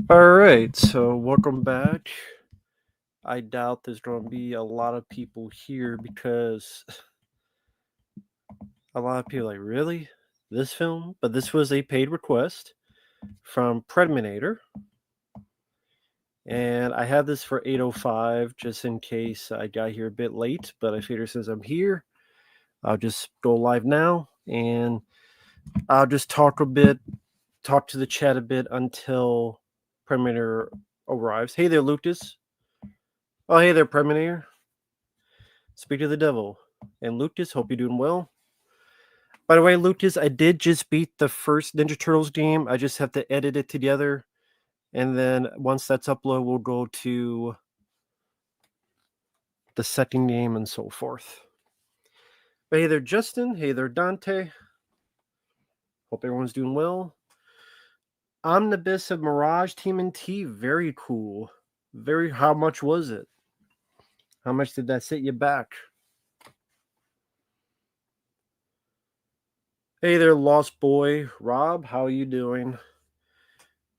Alright, so welcome back. I doubt there's going to be a lot of people here because a lot of people are like, really? This film? But this was a paid request from Predminator. And I had this for 8:05 just in case I got here a bit late. But I figure since I'm here, I'll just go live now and I'll just talk to the chat a bit until Predminator arrives. Hey there, Lucas. Oh, hey there, Predminator. Speak to the devil. And Lucas, hope you're doing well. By the way, Lucas, I did just beat the first Ninja Turtles game. I just have to edit it together. And then once that's uploaded, we'll go to the second game and so forth. But hey there, Justin. Hey there, Dante. Hope everyone's doing well. Omnibus of Mirage TMNT. Very cool. How much was it? How much did that set you back? Hey there, Lost Boy. Rob, how are you doing?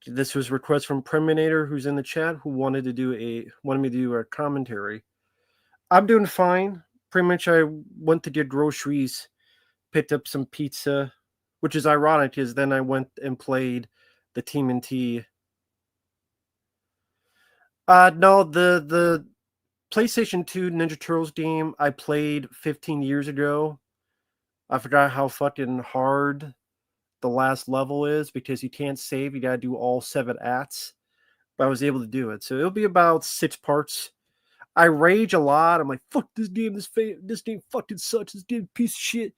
This was a request from Predminator, who's in the chat, who wanted me to do a commentary. I'm doing fine. Pretty much, I went to get groceries, picked up some pizza, which is ironic, because then I went and played the TMNT. No, the PlayStation 2 Ninja Turtles game I played 15 years ago. I forgot how fucking hard the last level is because you can't save. You gotta do all 7 acts. But I was able to do it. So it'll be about 6 parts. I rage a lot. I'm like, fuck this game. This game fucking sucks. This game piece of shit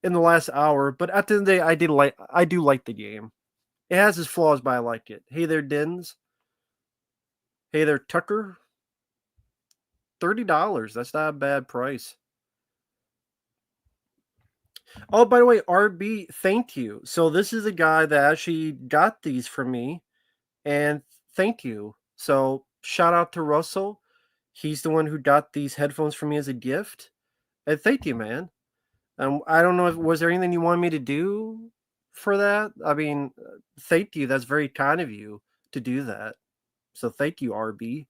in the last hour. But at the end of the day, I do like the game. It has its flaws, but I like it. Hey there, Dins. Hey there, Tucker. $30. That's not a bad price. Oh, by the way, RB, thank you. So this is a guy that actually got these for me, and thank you. So shout out to Russell. He's the one who got these headphones for me as a gift. And thank you, man. I don't know if was there anything you wanted me to do for that? I mean, thank you. That's very kind of you to do that. So thank you, RB.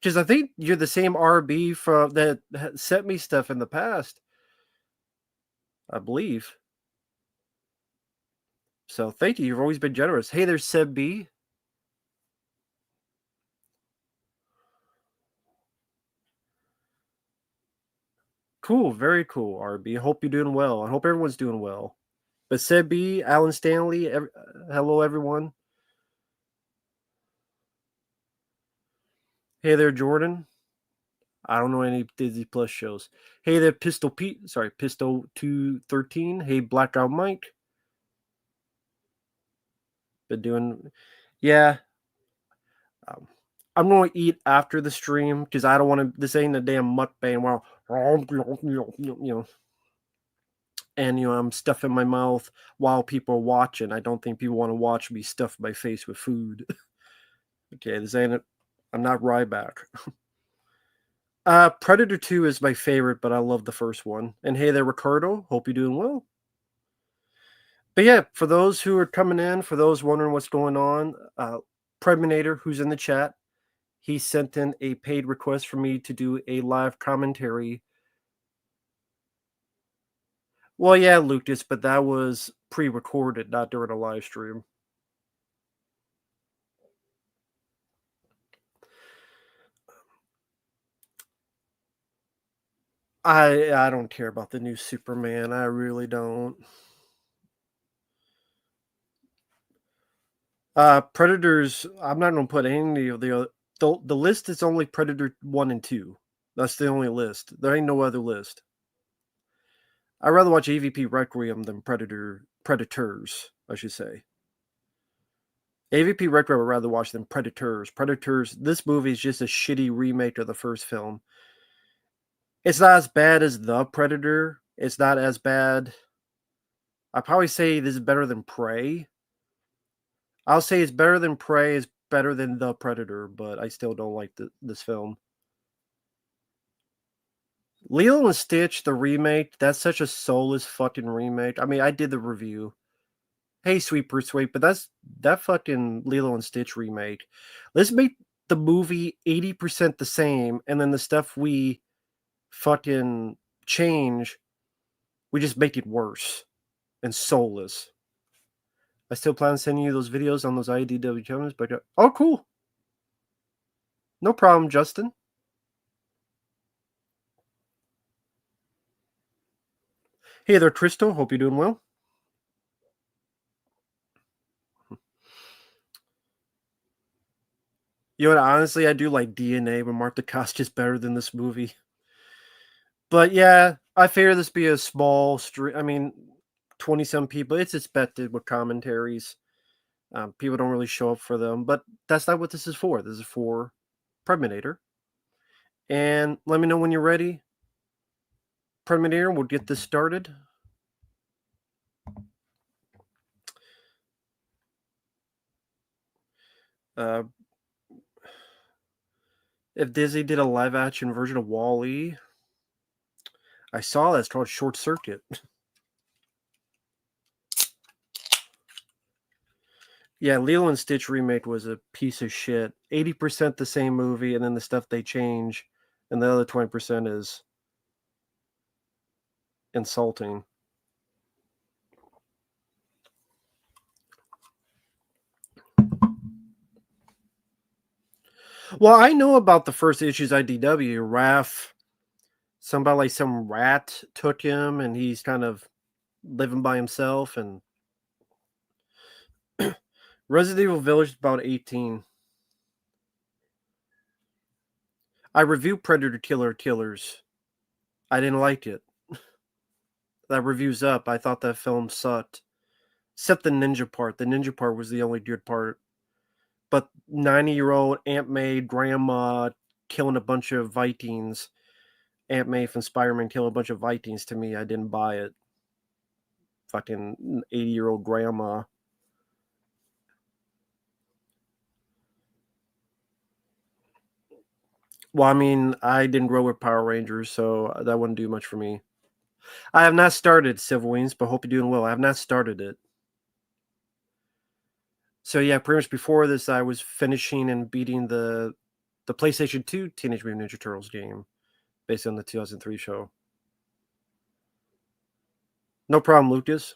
Because I think you're the same RB from that sent me stuff in the past. I believe. So thank you. You've always been generous. Hey, there's Seb B. Cool, very cool, RB. I hope you're doing well. I hope everyone's doing well. But Seb B, Alan Stanley, hello everyone. Hey there, Jordan. I don't know any Disney Plus shows. Hey there, Pistol 213. Hey, Blackout Mike. Been doing, yeah. I'm going to eat after the stream because I don't want to. This ain't a damn mukbang. Well, and I'm stuffing my mouth while people are watching. I don't think people want to watch me stuff my face with food. Okay, this ain't it. I'm not Ryback. Predator 2 is my favorite, but I love the first one. And hey there, Ricardo. Hope you're doing well. But yeah, for those who are coming in, for those wondering what's going on, Predminator, who's in the chat, he sent in a paid request for me to do a live commentary. Well, yeah, Lucas, but that was pre-recorded, not during a live stream. I don't care about the new Superman. I really don't. Predators. I'm not going to put any of the list is only Predator 1 and 2. That's the only list. There ain't no other list. I'd rather watch AVP Requiem than Predators, I should say. AVP Requiem I'd rather watch than Predators. Predators, this movie is just a shitty remake of the first film. It's not as bad as The Predator. It's not as bad. I'd probably say this is better than Prey. I'll say it's better than Prey, it's better than The Predator, but I still don't like this film. Lilo and Stitch, the remake, that's such a soulless fucking remake. I mean, I did the review. Hey, Sweet Persuade, but that's that fucking Lilo and Stitch remake. Let's make the movie 80% the same, and then the stuff we fucking change, we just make it worse and soulless. I still plan on sending you those videos on those IDW channels, but oh, cool. No problem, Justin. Hey there, Crystal. Hope you're doing well. You know what? Honestly, I do like DNA, but Martha Kost is better than this movie. But yeah, I figure this be a small stream. I mean, 20 some people. It's expected with commentaries. People don't really show up for them, but that's not what this is for. This is for Predminator. And let me know when you're ready. Predminator, we'll get this started. Uh, if Disney did a live action version of Wall-E, I saw that. It's called Short Circuit. Yeah, Lilo and Stitch remake was a piece of shit. 80% the same movie, and then the stuff they change, and the other 20% is insulting. Well, I know about the first issues IDW. Raph, somebody like some rat took him, and he's kind of living by himself. And Resident Evil Village is about 18. I reviewed Predator Killer Killers. I didn't like it. That review's up. I thought that film sucked. Except the ninja part. The ninja part was the only good part. But 90-year-old Aunt May grandma killing a bunch of Vikings. Aunt May from Spider-Man killing a bunch of Vikings, to me, I didn't buy it. Fucking 80-year-old grandma. Well, I mean, I didn't grow with Power Rangers, so that wouldn't do much for me. I have not started Civil Wings, but hope you're doing well. I have not started it. So yeah, pretty much before this, I was finishing and beating the PlayStation 2 Teenage Mutant Ninja Turtles game based on the 2003 show. No problem, Lucas.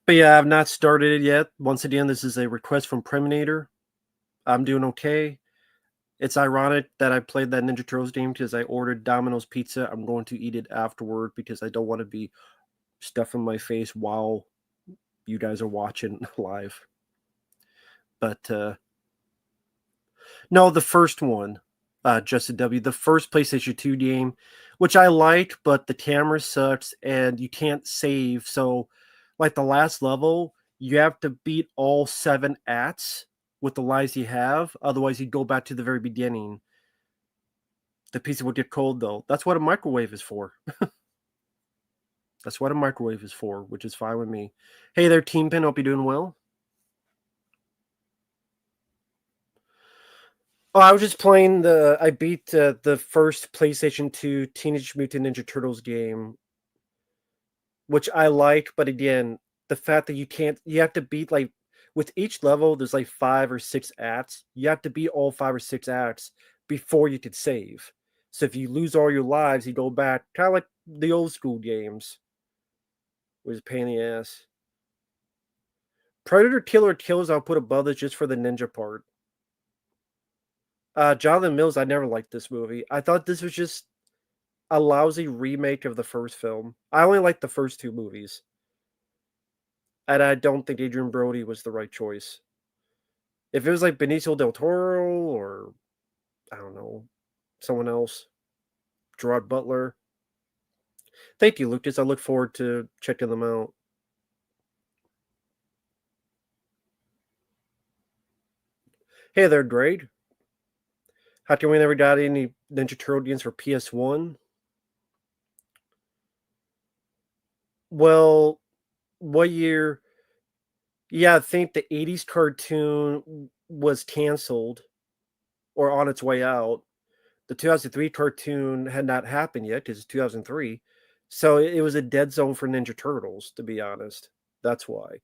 But yeah, I've not started it yet. Once again, this is a request from Predminator. I'm doing okay. It's ironic that I played that Ninja Turtles game because I ordered Domino's pizza. I'm going to eat it afterward because I don't want to be stuffing my face while you guys are watching live. But no, the first one, Justin W. The first PlayStation 2 game, which I liked, but the camera sucks and you can't save. So, like the last level, you have to beat all 7 acts with the lives you have. Otherwise, you go back to the very beginning. The pizza would get cold, though. That's what a microwave is for. That's what a microwave is for, which is fine with me. Hey there, Team Pin. Hope you're doing well. Oh, I was just playing the. I beat the first PlayStation 2 Teenage Mutant Ninja Turtles game, which I like. But again, the fact that you have to beat like with each level, there's like 5 or 6 acts. You have to beat all 5 or 6 acts before you could save. So if you lose all your lives, you go back, kind of like the old school games. Was a pain in the ass. Predator Killer Kills, I'll put above this just for the ninja part. Jonathan Mills, I never liked this movie. I thought this was just a lousy remake of the first film. I only liked the first 2 movies. And I don't think Adrian Brody was the right choice. If it was like Benicio del Toro or, I don't know, someone else, Gerard Butler. Thank you, Lucas. I look forward to checking them out. Hey there, Grade. How come we never got any Ninja Turtle games for PS1? Well, what year? Yeah, I think the 80s cartoon was canceled or on its way out. The 2003 cartoon had not happened yet because it's 2003. So it was a dead zone for Ninja Turtles, to be honest. That's why.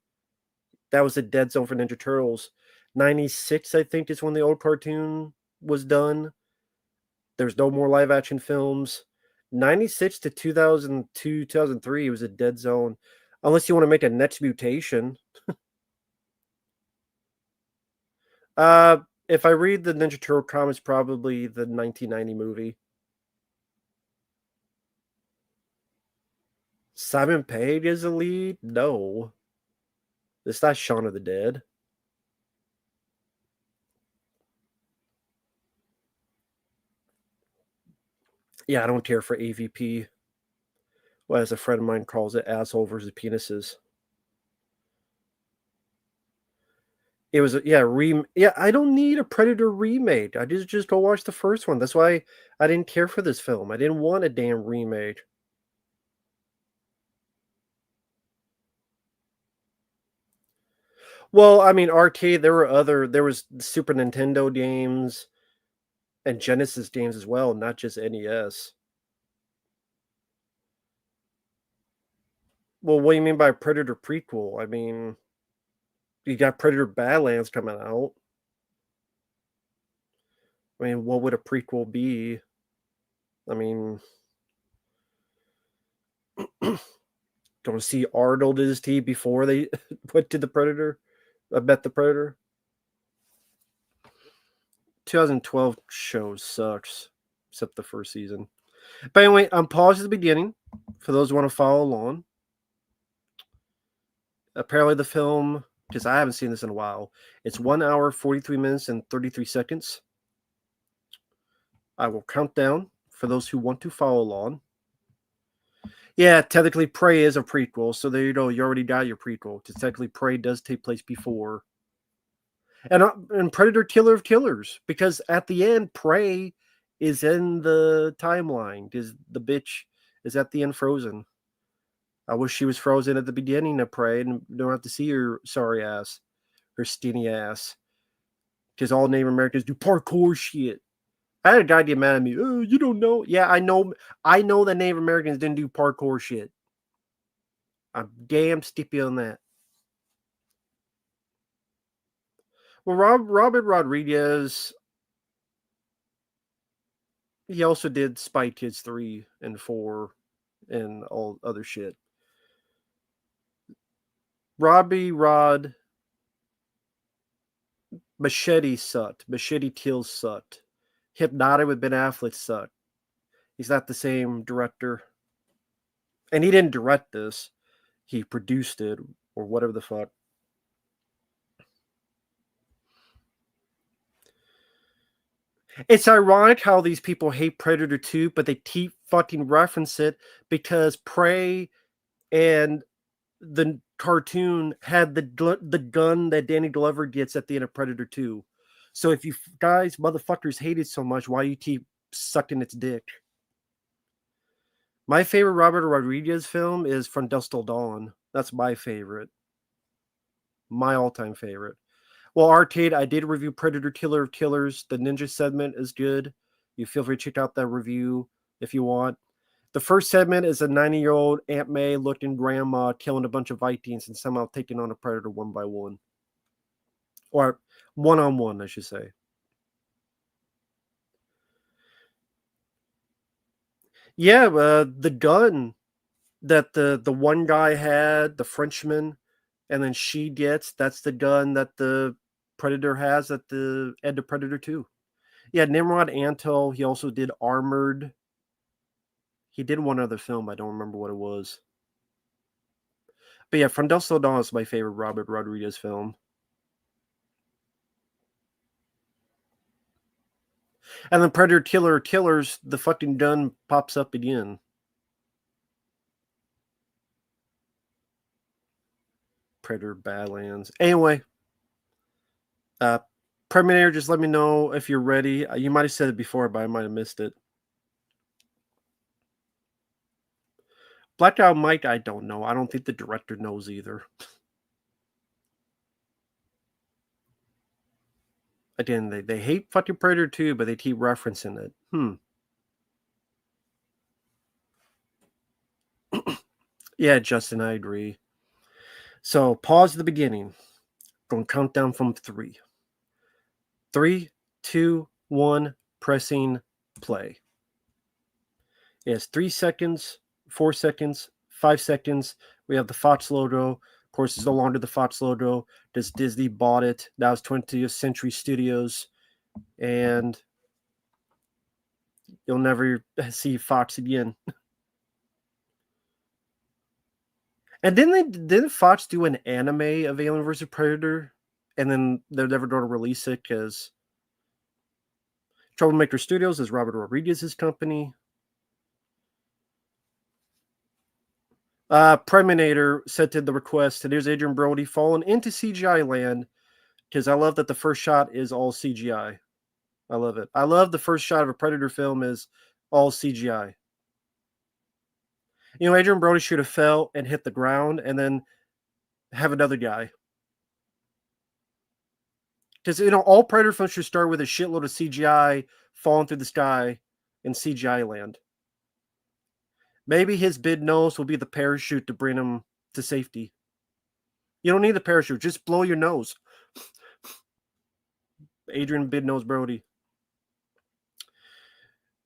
That was a dead zone for Ninja Turtles. 96, I think, is when the old cartoon was done. There's no more live action films. 96 to 2002, 2003 was a dead zone. Unless you want to make a next mutation. If I read the Ninja Turtle comics, probably the 1990 movie. Simon Pegg is the lead? No. It's not Shaun of the Dead. Yeah, I don't care for AVP. Well, as a friend of mine calls it, asshole versus penises. It was yeah. I don't need a Predator remake. I just go watch the first one. That's why I didn't care for this film. I didn't want a damn remake. Well, I mean, arcade. There was Super Nintendo games and Genesis games as well, not just NES. Well, what do you mean by Predator prequel? I mean, you got Predator Badlands coming out. I mean, what would a prequel be? I mean, don't see Arnold in his team before they went to the Predator. I bet the Predator. 2012 show sucks, except the first season. But anyway, I'm paused at the beginning for those who want to follow along. Apparently, the film, because I haven't seen this in a while, it's 1 hour, 43 minutes, and 33 seconds. I will count down for those who want to follow along. Yeah, technically, Prey is a prequel, so there you go. You already got your prequel. Because technically, Prey does take place before. And Predator Killer of Killers, because at the end, Prey is in the timeline. Is the bitch is at the end frozen. I wish she was frozen at the beginning of Prey and don't have to see her sorry ass, her skinny ass. Because all Native Americans do parkour shit. I had a guy get mad at me. Oh, you don't know? Yeah, I know. I know that Native Americans didn't do parkour shit. I'm damn stippy on that. Well, Robert Rodriguez, he also did Spy Kids 3 and 4 and all other shit. Robbie Rod Machete sucked. Machete Kills sucked. Hypnotic with Ben Affleck sucked. He's not the same director. And he didn't direct this. He produced it or whatever the fuck. It's ironic how these people hate Predator 2, but they keep fucking reference it because Prey and the cartoon had the gun that Danny Glover gets at the end of Predator 2. So if you guys motherfuckers hate it so much, why you keep sucking its dick? My favorite Robert Rodriguez film is From Dusk Till Dawn. That's my favorite. My all-time favorite. Well, Arcade, I did review Predator Killer of Killers. The ninja segment is good. You feel free to check out that review if you want. The first segment is a 90-year-old Aunt May looking grandma killing a bunch of Vikings and somehow taking on a predator one by one. Or one-on-one, I should say. Yeah, the gun that the one guy had, the Frenchman, and then she gets, that's the gun that the Predator has at the end of Predator 2. Yeah, Nimrod Antal, he also did Armored. He did one other film, I don't remember what it was. But yeah, From Dusk Till Dawn is my favorite Robert Rodriguez film. And then Predator Killer Killers, the fucking gun pops up again. Predator Badlands. Anyway, Predminator, just let me know if you're ready. You might have said it before, but I might have missed it. Blackout Mike, I don't know. I don't think the director knows either. Again, they hate fucking Predator 2, but they keep referencing it. Yeah, Justin, I agree. So pause the beginning. Going to count down from 3. 3, 2, 1, pressing play. Yes, 3 seconds, 4 seconds, 5 seconds. We have the Fox logo. Of course, it's no longer the Fox logo because Disney bought it. That was 20th Century Studios. And you'll never see Fox again. And didn't Fox do an anime of Alien vs. Predator? And then they're never going to release it because Troublemaker Studios is Robert Rodriguez's company. Predminator sent in the request, and here's Adrian Brody falling into CGI land because I love that the first shot is all CGI. I love it. I love the first shot of a Predator film is all CGI. You know, Adrian Brody should have fell and hit the ground and then have another guy. Because, you know, all Predator films should start with a shitload of CGI falling through the sky in CGI land. Maybe his big nose will be the parachute to bring him to safety. You don't need the parachute. Just blow your nose. Adrian Big Nose Brody.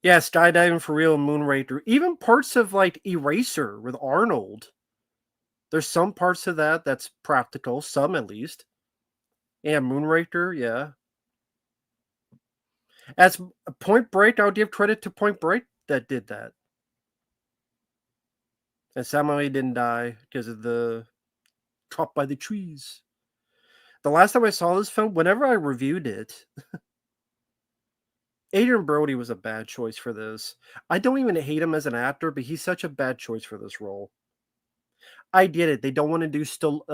Yeah, skydiving for real, Moonraker. Even parts of like Eraser with Arnold. There's some parts of that that's practical, some at least. Yeah, Moonraker, yeah. As Point Break, I would give credit to Point Break that did that. And somehow he didn't die because of the chopped by the trees. The last time I saw this film, whenever I reviewed it, Adrian Brody was a bad choice for this. I don't even hate him as an actor, but he's such a bad choice for this role. I get it. They don't want to do still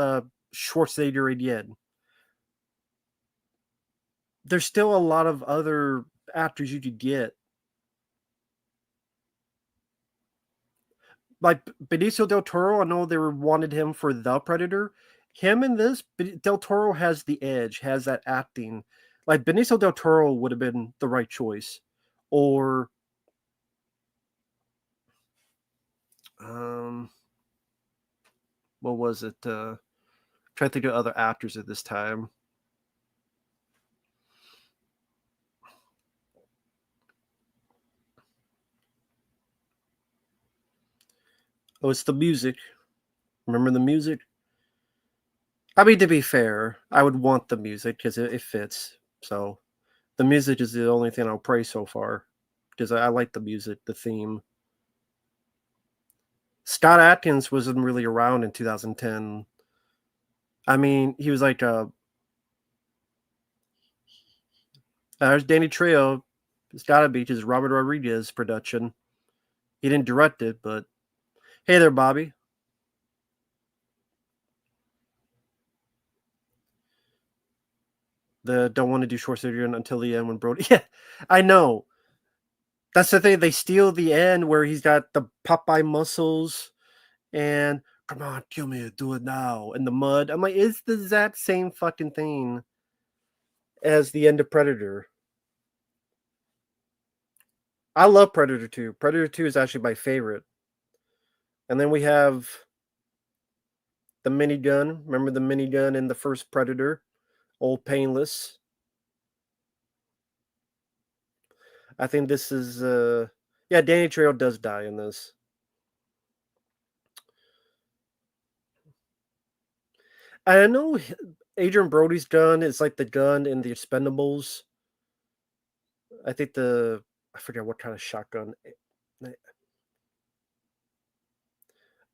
Schwarzenegger again. There's still a lot of other actors you could get. Like Benicio del Toro, I know they wanted him for The Predator. Him in this, Del Toro has the edge, has that acting. Like Benicio del Toro would have been the right choice. Or what was it? Trying to think of other actors at this time. Oh, it's the music. Remember the music? I mean, to be fair, I would want the music because it fits. So the music is the only thing I'll praise so far because I like the music, the theme. Scott Adkins wasn't really around in 2010. I mean, he was like there's Danny Trejo. It's gotta be because Robert Rodriguez production. He didn't direct it, but hey there, Bobby. The don't want to do Schwarzenegger until the end when Brody. Yeah, I know. That's the thing. They steal the end where he's got the Popeye muscles and come on, kill me, do it now in the mud. I'm like, it's the exact same fucking thing as the end of Predator. I love Predator 2. Predator 2 is actually my favorite. And then we have the minigun. Remember the minigun in the first Predator? Old Painless. I think this is yeah, Danny Trejo does die in this. I know Adrian Brody's gun is like the gun in the Expendables. I think I forget what kind of shotgun.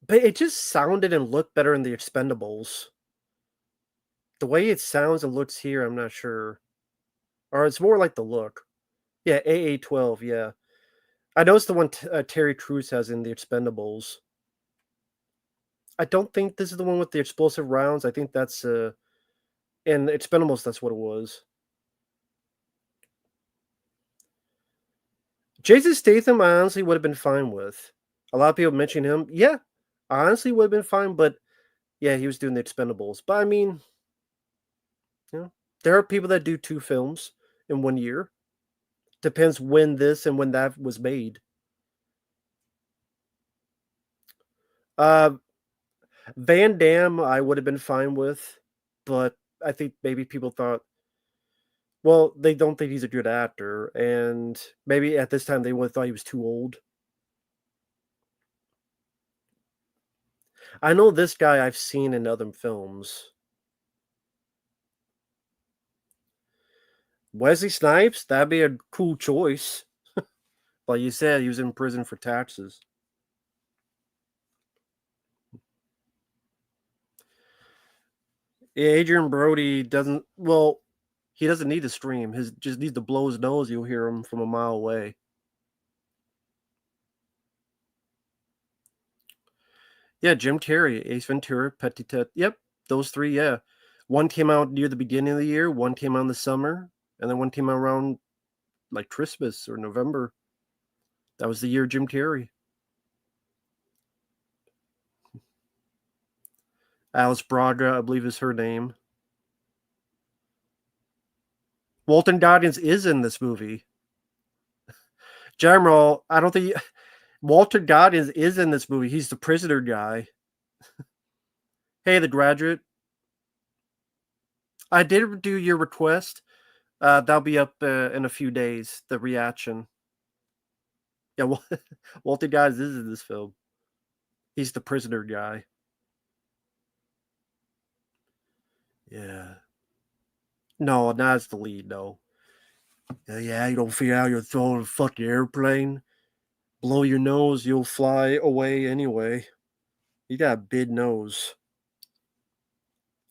But it just sounded and looked better in the Expendables. The way it sounds and looks here, I'm not sure. Or it's more like the look. Yeah, AA-12, yeah. I know it's the one Terry Crews has in the Expendables. I don't think this is the one with the explosive rounds. I think that's in Expendables. That's what it was. Jason Statham, I honestly would have been fine with. A lot of people mention him. Yeah, I honestly would have been fine, but yeah, he was doing the Expendables. But I mean, you know, there are people that do 2 films in 1 year. Depends when this and when that was made. Uh, Van Damme, I would have been fine with, but I think maybe people thought, well, they don't think he's a good actor, and maybe at this time they would have thought he was too old. I know this guy I've seen in other films. Wesley Snipes, that'd be a cool choice. Like you said, he was in prison for taxes. Yeah, Adrian Brody doesn't. Well, he doesn't need to scream. His just needs to blow his nose. You'll hear him from a mile away. Yeah, Jim Carrey, Ace Ventura, Petit. Yep, those three. Yeah, one came out near the beginning of the year. One came out in the summer, and then one came out around like Christmas or November. That was the year Jim Carrey. Alice Braga, I believe, is her name. Walton Goggins is in this movie. General, I don't think Walter Goggins is in this movie. He's the prisoner guy. Hey, The Graduate. I did do your request. That'll be up in a few days. The reaction. Yeah, well, Walter Goggins is in this film. He's the prisoner guy. Yeah. No, not as the lead. No. Yeah, you don't figure out you're throwing a fucking airplane. Blow your nose, you'll fly away anyway. He got a big nose.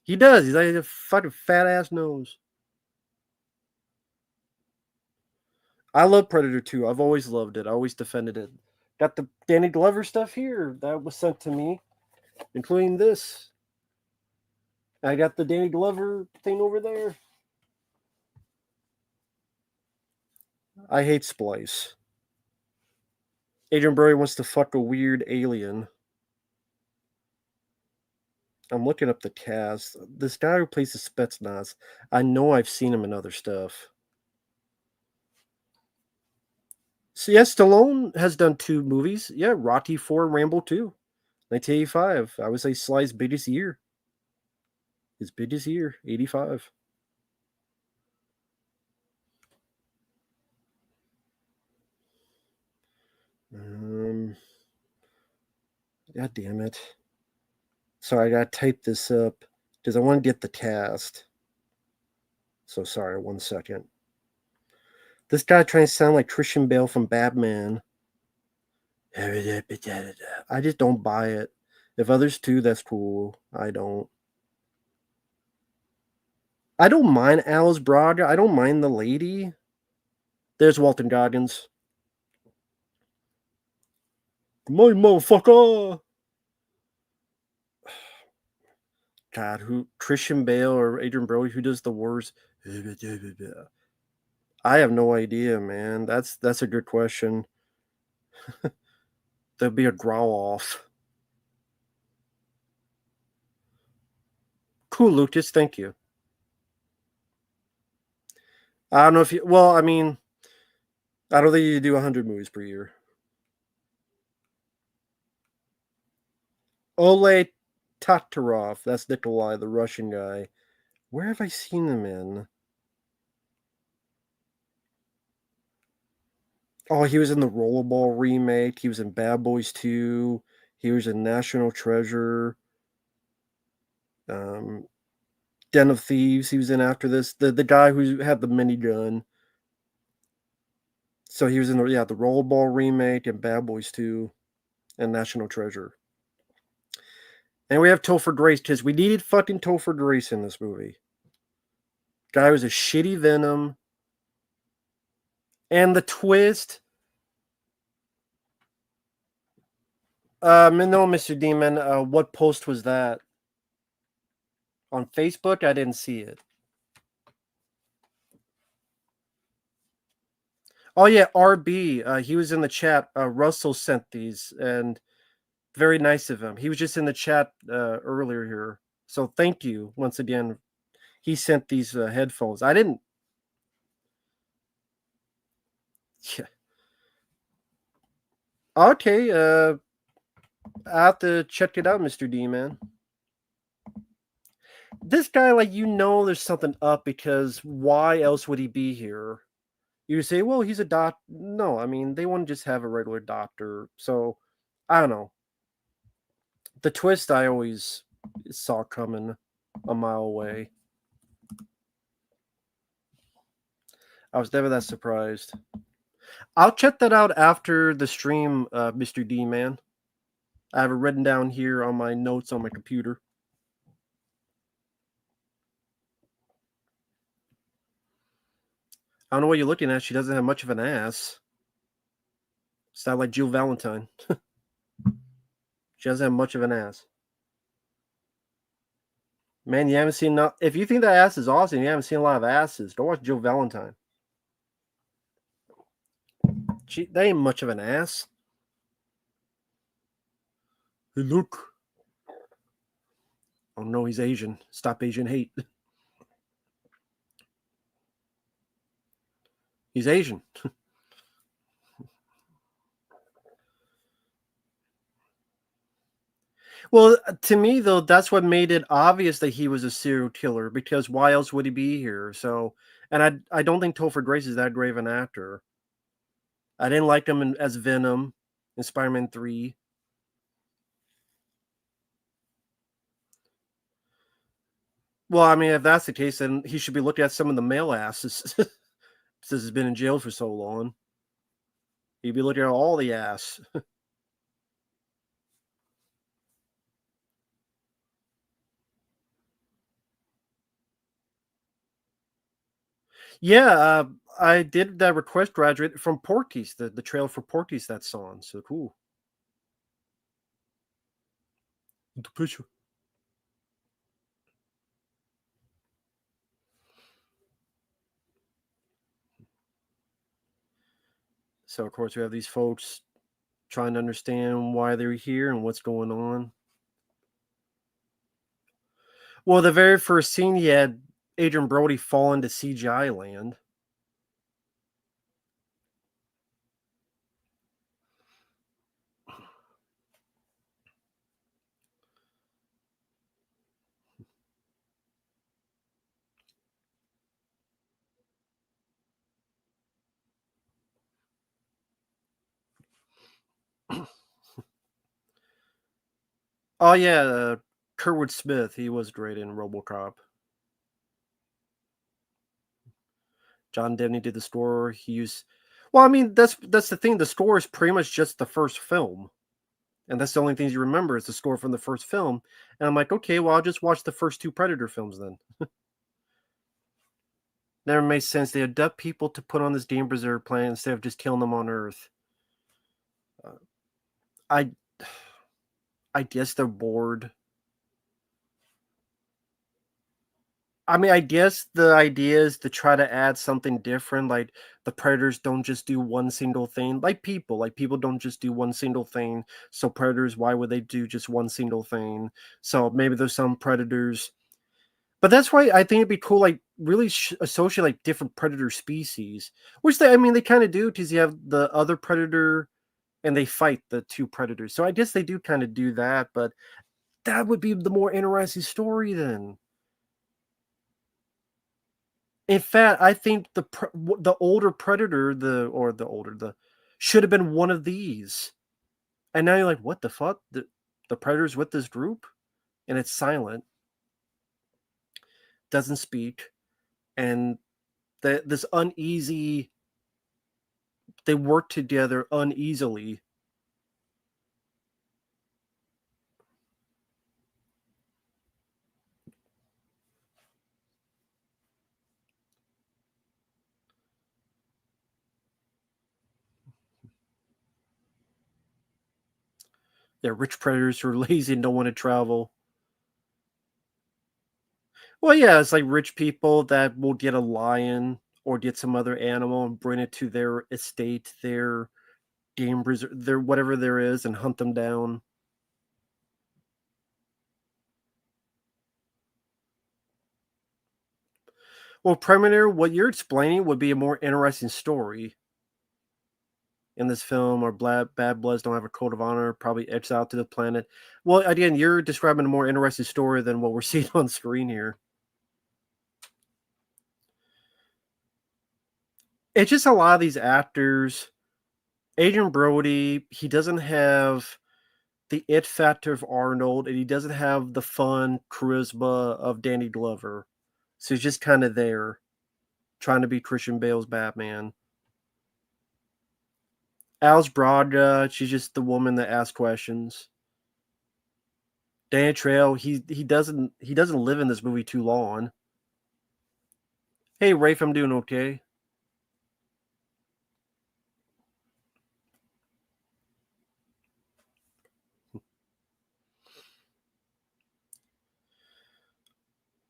He does. He's like a fucking fat ass nose. I love Predator 2. I've always loved it. I always defended it. Got the Danny Glover stuff here that was sent to me, including this. I got the Danny Glover thing over there. I hate Splice. Adrian Brody wants to fuck a weird alien. I'm looking up the cast. This guy who plays the Spetsnaz, I know I've seen him in other stuff. So yes, Stallone has done 2 movies. Yeah, Rocky 4, Rambo 2, 1985. I would say Sly's biggest year. His biggest year, 85. God damn it. Sorry, I gotta type this up because I want to get the cast. So sorry, 1 second. This guy trying to sound like Christian Bale from Batman. I just don't buy it. If others do, that's cool. I don't. I don't mind Alice Braga. I don't mind the lady. There's Walton Goggins. My motherfucker. God, who Christian Bale or Adrian Brody? Who does the worst? I have no idea, man. That's a good question. There'd be a growl off. Cool, Lucas. Thank you. I don't know if you. Well, I mean, I don't think you do 100 movies per year. Oleg Tatarov. That's Nikolai, the Russian guy. Where have I seen him in? Oh, he was in the Rollerball remake. He was in Bad Boys 2. He was in National Treasure. Den of Thieves. He was in after this. The guy who had the minigun. So he was in the Rollerball remake and Bad Boys 2 and National Treasure. And we have Topher Grace because we needed fucking Topher Grace in this movie. Guy was a shitty Venom. And the twist. No, Mr. Demon. What post was that? On Facebook? I didn't see it. Oh yeah, RB. He was in the chat. Russell sent these, and very nice of him. He was just in the chat earlier here, so thank you once again. He sent these headphones. I didn't. Yeah. Okay. I have to check it out, Mr. D, man. This guy, like, there's something up because why else would he be here? You say, well, he's a doc. No, I mean, they want to just have a regular doctor. So, I don't know. The twist I always saw coming a mile away. I was never that surprised. I'll check that out after the stream, Mr. D, man. I have it written down here on my notes on my computer. I don't know what you're looking at. She doesn't have much of an ass. It's not like Jill Valentine. She doesn't have much of an ass. Man, you haven't seen if you think that ass is awesome, you haven't seen a lot of asses. Don't watch Jill Valentine. That ain't much of an ass. Hey, look. Oh no, he's Asian. Stop Asian hate. He's Asian. Well, to me though, that's what made it obvious that he was a serial killer, because why else would he be here? So, and I don't think Topher Grace is that great of an actor. I didn't like him as Venom in Spider-Man 3. Well, I mean, if that's the case, then he should be looking at some of the male asses since he's been in jail for so long. He'd be looking at all the ass. Yeah, I did that request graduate from Porky's, the trailer for Porky's that song. So cool. The picture. So of course we have these folks trying to understand why they're here and what's going on. Well, the very first scene, he had Adrian Brody fall into CGI land. Oh yeah, Kurtwood Smith, he was great in RoboCop. John Debney did the score. He used, well, I mean, that's the thing. The score is pretty much just the first film, and that's the only things you remember is the score from the first film. And I'm like, okay, well, I'll just watch the first two Predator films then. Never made sense. They abduct people to put on this game preserve planet instead of just killing them on Earth. I, I guess they're bored. I mean, I guess the idea is to try to add something different. Like the predators don't just do one single thing. Like people don't just do one single thing. So predators, why would they do just one single thing? So maybe there's some predators, but that's why I think it'd be cool. Like really associate like different predator species, which I mean, they kind of do because you have the other predator and they fight the two predators. So I guess they do kind of do that, but that would be the more interesting story then. In fact, I think the older Predator, the should have been one of these. And now you're like, what the fuck? The Predator's with this group, and it's silent, doesn't speak, and this uneasy. They work together uneasily. They're rich predators who are lazy and don't want to travel. Well, yeah, it's like rich people that will get a lion or get some other animal and bring it to their estate, their game preserve, their whatever there is, and hunt them down. Well, Predminator, what you're explaining would be a more interesting story. in this film, or bad bloods don't have a code of honor, probably exiled to the planet. Well, again, you're describing a more interesting story than what we're seeing on screen here. It's just a lot of these actors. Adrian Brody, he doesn't have the it factor of Arnold, and he doesn't have the fun charisma of Danny Glover. So he's just kind of there, trying to be Christian Bale's Batman. Alice Braga, she's just the woman that asks questions. Dan Trail, he doesn't live in this movie too long. Hey Rafe, I'm doing okay.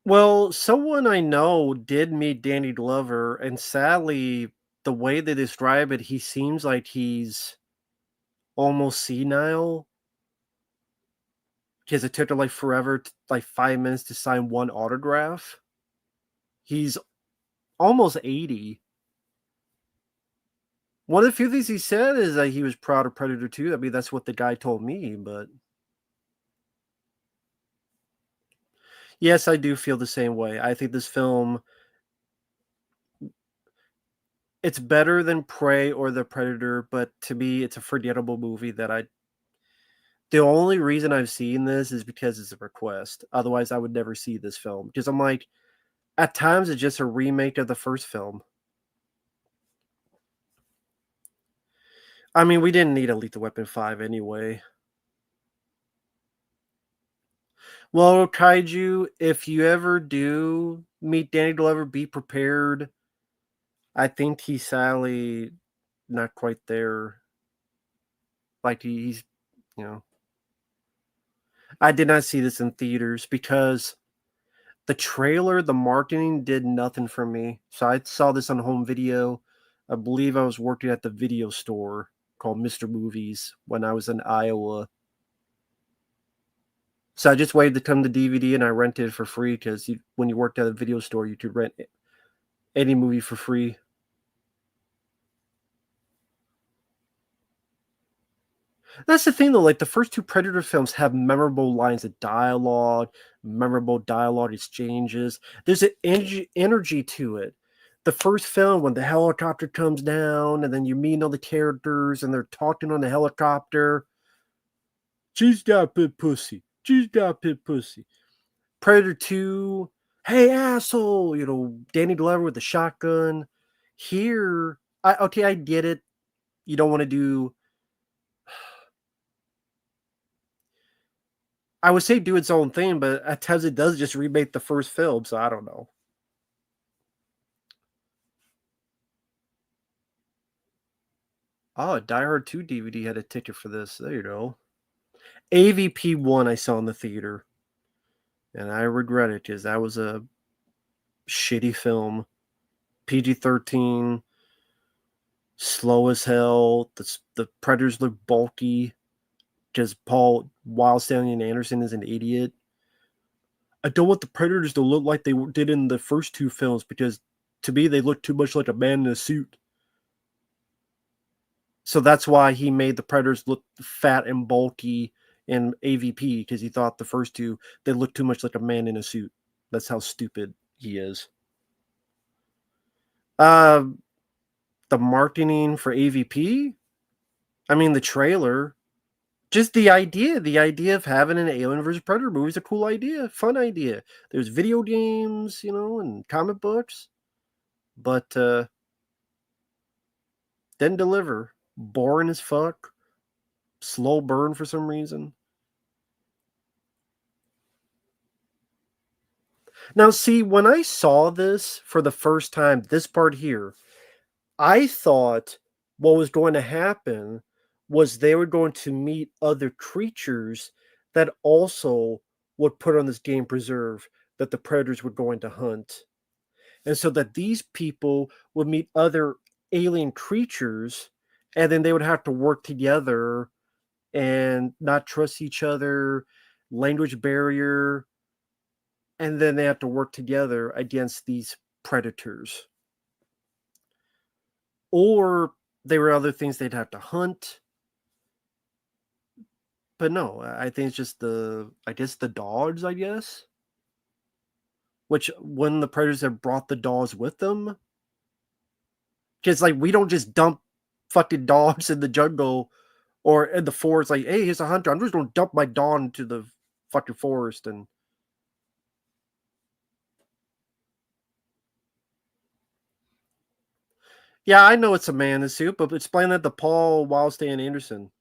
Well, someone I know did meet Danny Glover, and sadly, the way they describe it, he seems like he's almost senile. Because it took him like forever, like 5 minutes to sign one autograph. He's almost 80. One of the few things he said is that he was proud of Predator 2. I mean, that's what the guy told me, but yes, I do feel the same way. I think this film, it's better than Prey or The Predator, but to me, it's a forgettable movie that the only reason I've seen this is because it's a request. Otherwise, I would never see this film. Because I'm like, at times, it's just a remake of the first film. I mean, we didn't need a Lethal Weapon 5 anyway. Well, Kaiju, if you ever do meet Danny Glover, be prepared. I think he's sadly not quite there. Like he's, you know, I did not see this in theaters because the trailer, the marketing did nothing for me. So I saw this on home video. I believe I was working at the video store called Mr. Movies when I was in Iowa. So I just waited to come to DVD and I rented it for free because when you worked at a video store, you could rent any movie for free. That's the thing, though. Like the first two Predator films have memorable lines of dialogue, memorable dialogue exchanges. There's an energy to it. The first film, when the helicopter comes down, and then you meet all the characters, and they're talking on the helicopter. She's got big pussy. She's got big pussy. Predator 2, hey asshole, Danny Glover with the shotgun. Here, I get it. You don't want to do. I would say do its own thing, but at times it does just remake the first film, so I don't know. Oh, Die Hard 2 DVD had a ticket for this. There you go. AVP 1 I saw in the theater, and I regret it because that was a shitty film. PG-13, slow as hell. The Predators look bulky because Paul Wild Stallion Anderson is an idiot. I don't want the Predators to look like they did in the first two films because to me they look too much like a man in a suit. So that's why he made the Predators look fat and bulky in AVP because he thought the first two they looked too much like a man in a suit. That's how stupid he is. Uh, the marketing for AVP. I mean, the trailer. Just the idea of having an Alien vs Predator movie is a cool idea, fun idea. There's video games, and comic books, but didn't deliver. Boring as fuck. Slow burn for some reason. Now, see, when I saw this for the first time, this part here, I thought what was going to happen was they were going to meet other creatures that also would put on this game preserve that the predators were going to hunt. And so that these people would meet other alien creatures and then they would have to work together and not trust each other, language barrier, and then they have to work together against these predators. Or there were other things they'd have to hunt. But no, I think it's just the dogs, I guess. Which when the predators have brought the dogs with them, because like we don't just dump fucking dogs in the jungle or in the forest. Like, hey, here's a hunter. I'm just gonna dump my dog into the fucking forest and. Yeah, I know it's a man in suit, but explain that to Paul Wildstein Anderson.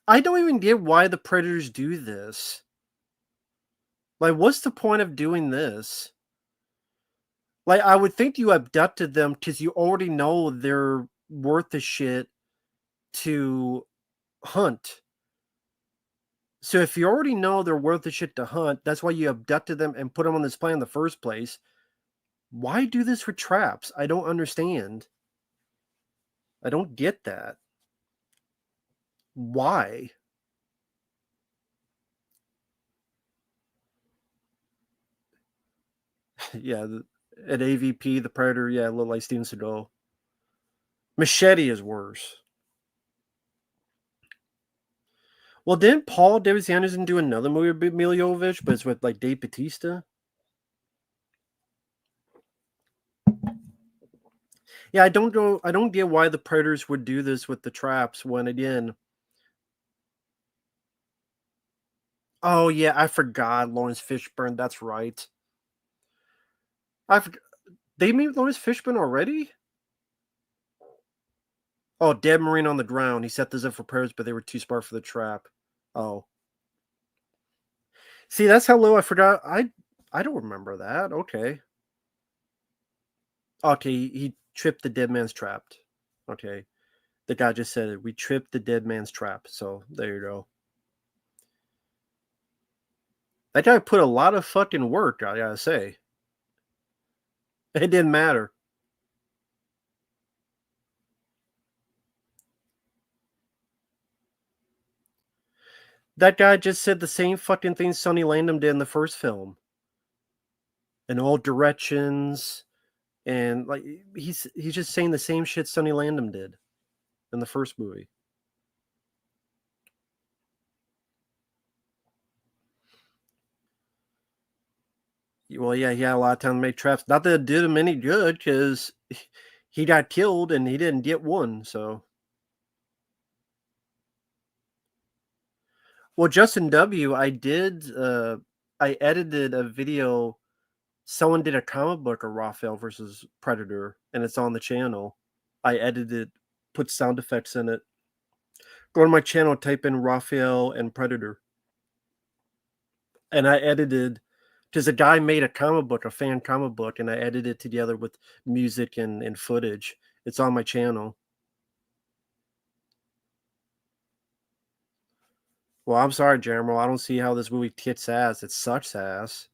I don't even get why the predators do this. Like, what's the point of doing this? Like, I would think you abducted them because you already know they're worth the shit to hunt. So if you already know they're worth the shit to hunt, that's why you abducted them and put them on this plan in the first place. Why do this for traps? I don't understand. I don't get that. Why? Yeah, at AVP, the Predator, yeah, looked like Steven Seagal. Machete is worse. Well, didn't Paul W.S. Anderson do another movie with Mila Jovovich, but it's with like Dave Bautista? Yeah, I don't know. I don't get why the Predators would do this with the traps when again. Oh yeah, I forgot Lawrence Fishburne. That's right. I forgot. They made Lawrence Fishburne already? Oh, dead marine on the ground. He set this up for predators, but they were too smart for the trap. Oh, see, that's how low I forgot. I don't remember that. Okay. Okay, he tripped the dead man's trapped. Okay. The guy just said it. We tripped the dead man's trap. So there you go. That guy put a lot of fucking work, I gotta say. It didn't matter. That guy just said the same fucking thing Sonny Landham did in the first film. In all directions. And like he's just saying the same shit Sonny Landham did in the first movie. Well, yeah, he had a lot of time to make traps. Not that it did him any good because he got killed and he didn't get one. So, well, Justin W. I edited a video. Someone did a comic book of Raphael versus Predator, and it's on the channel. I edited, put sound effects in it. Go to my channel, type in Raphael and Predator, and I edited because a guy made a comic book, a fan comic book, and I edited it together with music and footage. It's on my channel. Well, I'm sorry, Jeremy. I don't see how this movie kicks ass. It sucks ass.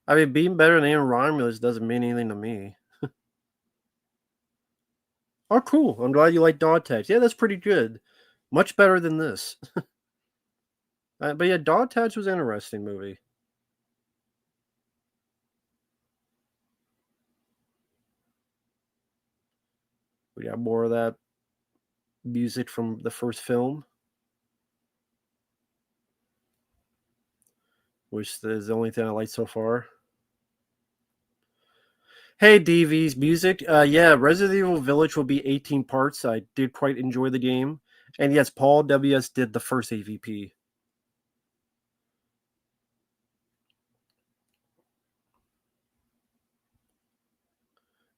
I mean, being better than Aaron Romulus doesn't mean anything to me. Oh, cool. I'm glad you like Dog Tags. Yeah, that's pretty good. Much better than this. But yeah, Dog Tags was an interesting movie. We got more of that music from the first film, which is the only thing I like so far. Hey, DV's music. Yeah, Resident Evil Village will be 18 parts. I did quite enjoy the game. And yes, Paul W.S. did the first AVP.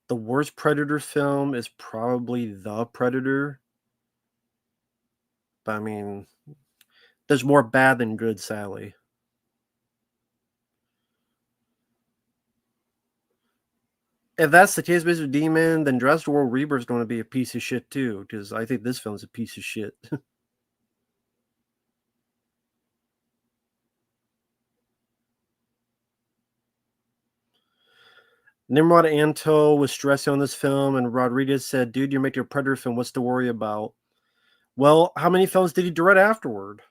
The worst Predator film is probably The Predator. But I mean, there's more bad than good, Sally. If that's the case, Mr. Demon, then Jurassic World Rebirth is going to be a piece of shit too, because I think this film's a piece of shit. Nimrod Anto was stressing on this film, and Rodriguez said, "Dude, you're making a Predator film. What's to worry about?" Well, how many films did he direct afterward?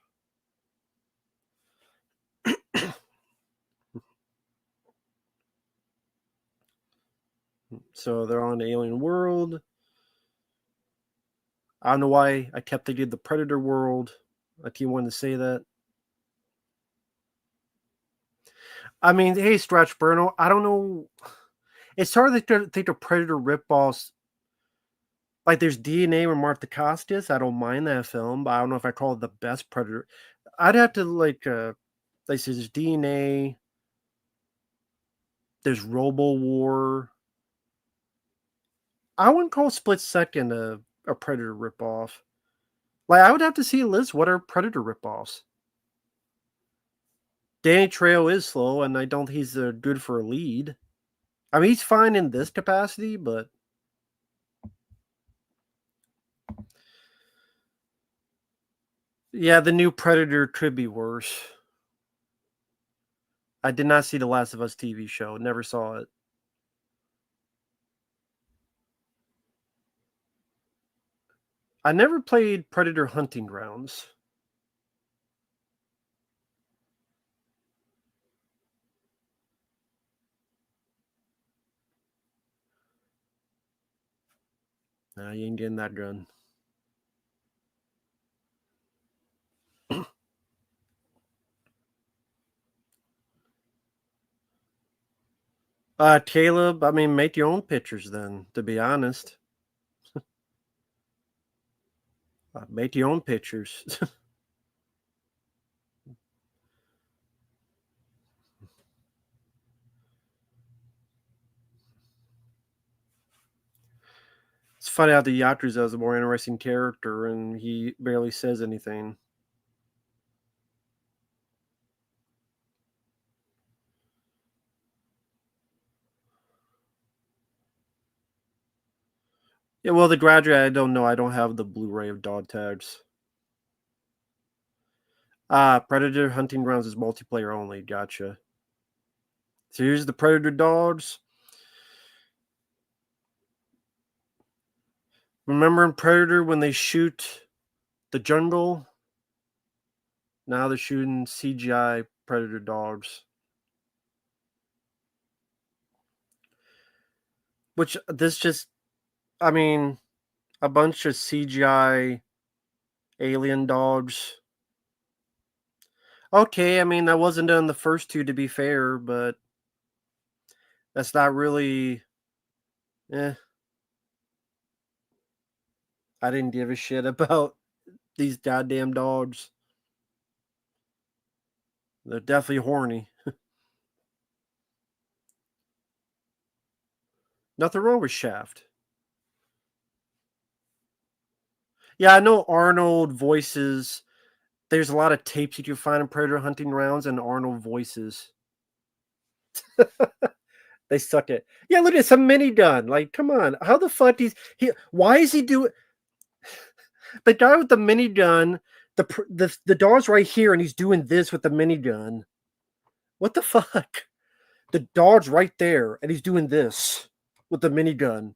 So they're on an alien world. I don't know why I kept thinking the Predator world. I keep wanting to say that. I mean, hey, Stretch Burno, I don't know. It's hard to think of Predator ripoffs. Like, there's DNA with Martha Costas. I don't mind that film, but I don't know if I call it the best Predator. I'd have to, like there's DNA. There's Robo War. I wouldn't call Split Second a Predator ripoff. Like, I would have to see a list. What are Predator ripoffs? Danny Trejo is slow, and I don't think he's good for a lead. I mean, he's fine in this capacity, but yeah, the new Predator could be worse. I did not see the Last of Us TV show. Never saw it. I never played Predator Hunting Grounds. Nah, you ain't getting that gun. Caleb, I mean, make your own pictures then, to be honest. Make your own pictures. It's funny how the Yakuza is a more interesting character and he barely says anything. Yeah, well, The Graduate, I don't know. I don't have the Blu-ray of Dog Tags. Predator Hunting Grounds is multiplayer only. Gotcha. So here's the Predator dogs. Remember in Predator when they shoot the jungle? Now they're shooting CGI Predator dogs. Which this just, I mean, a bunch of CGI alien dogs. Okay, I mean, that wasn't done the first two, to be fair, but that's not really. Eh, I didn't give a shit about these goddamn dogs. They're definitely horny. Nothing wrong with Shaft. Yeah, I know Arnold voices. There's a lot of tapes you can find in Predator Hunting Grounds and Arnold voices. They suck it. Yeah, look at some minigun. Like, come on. How the fuck why is he doing the guy with the minigun? The dog's right here and he's doing this with the minigun. What the fuck? The dog's right there and he's doing this with the minigun.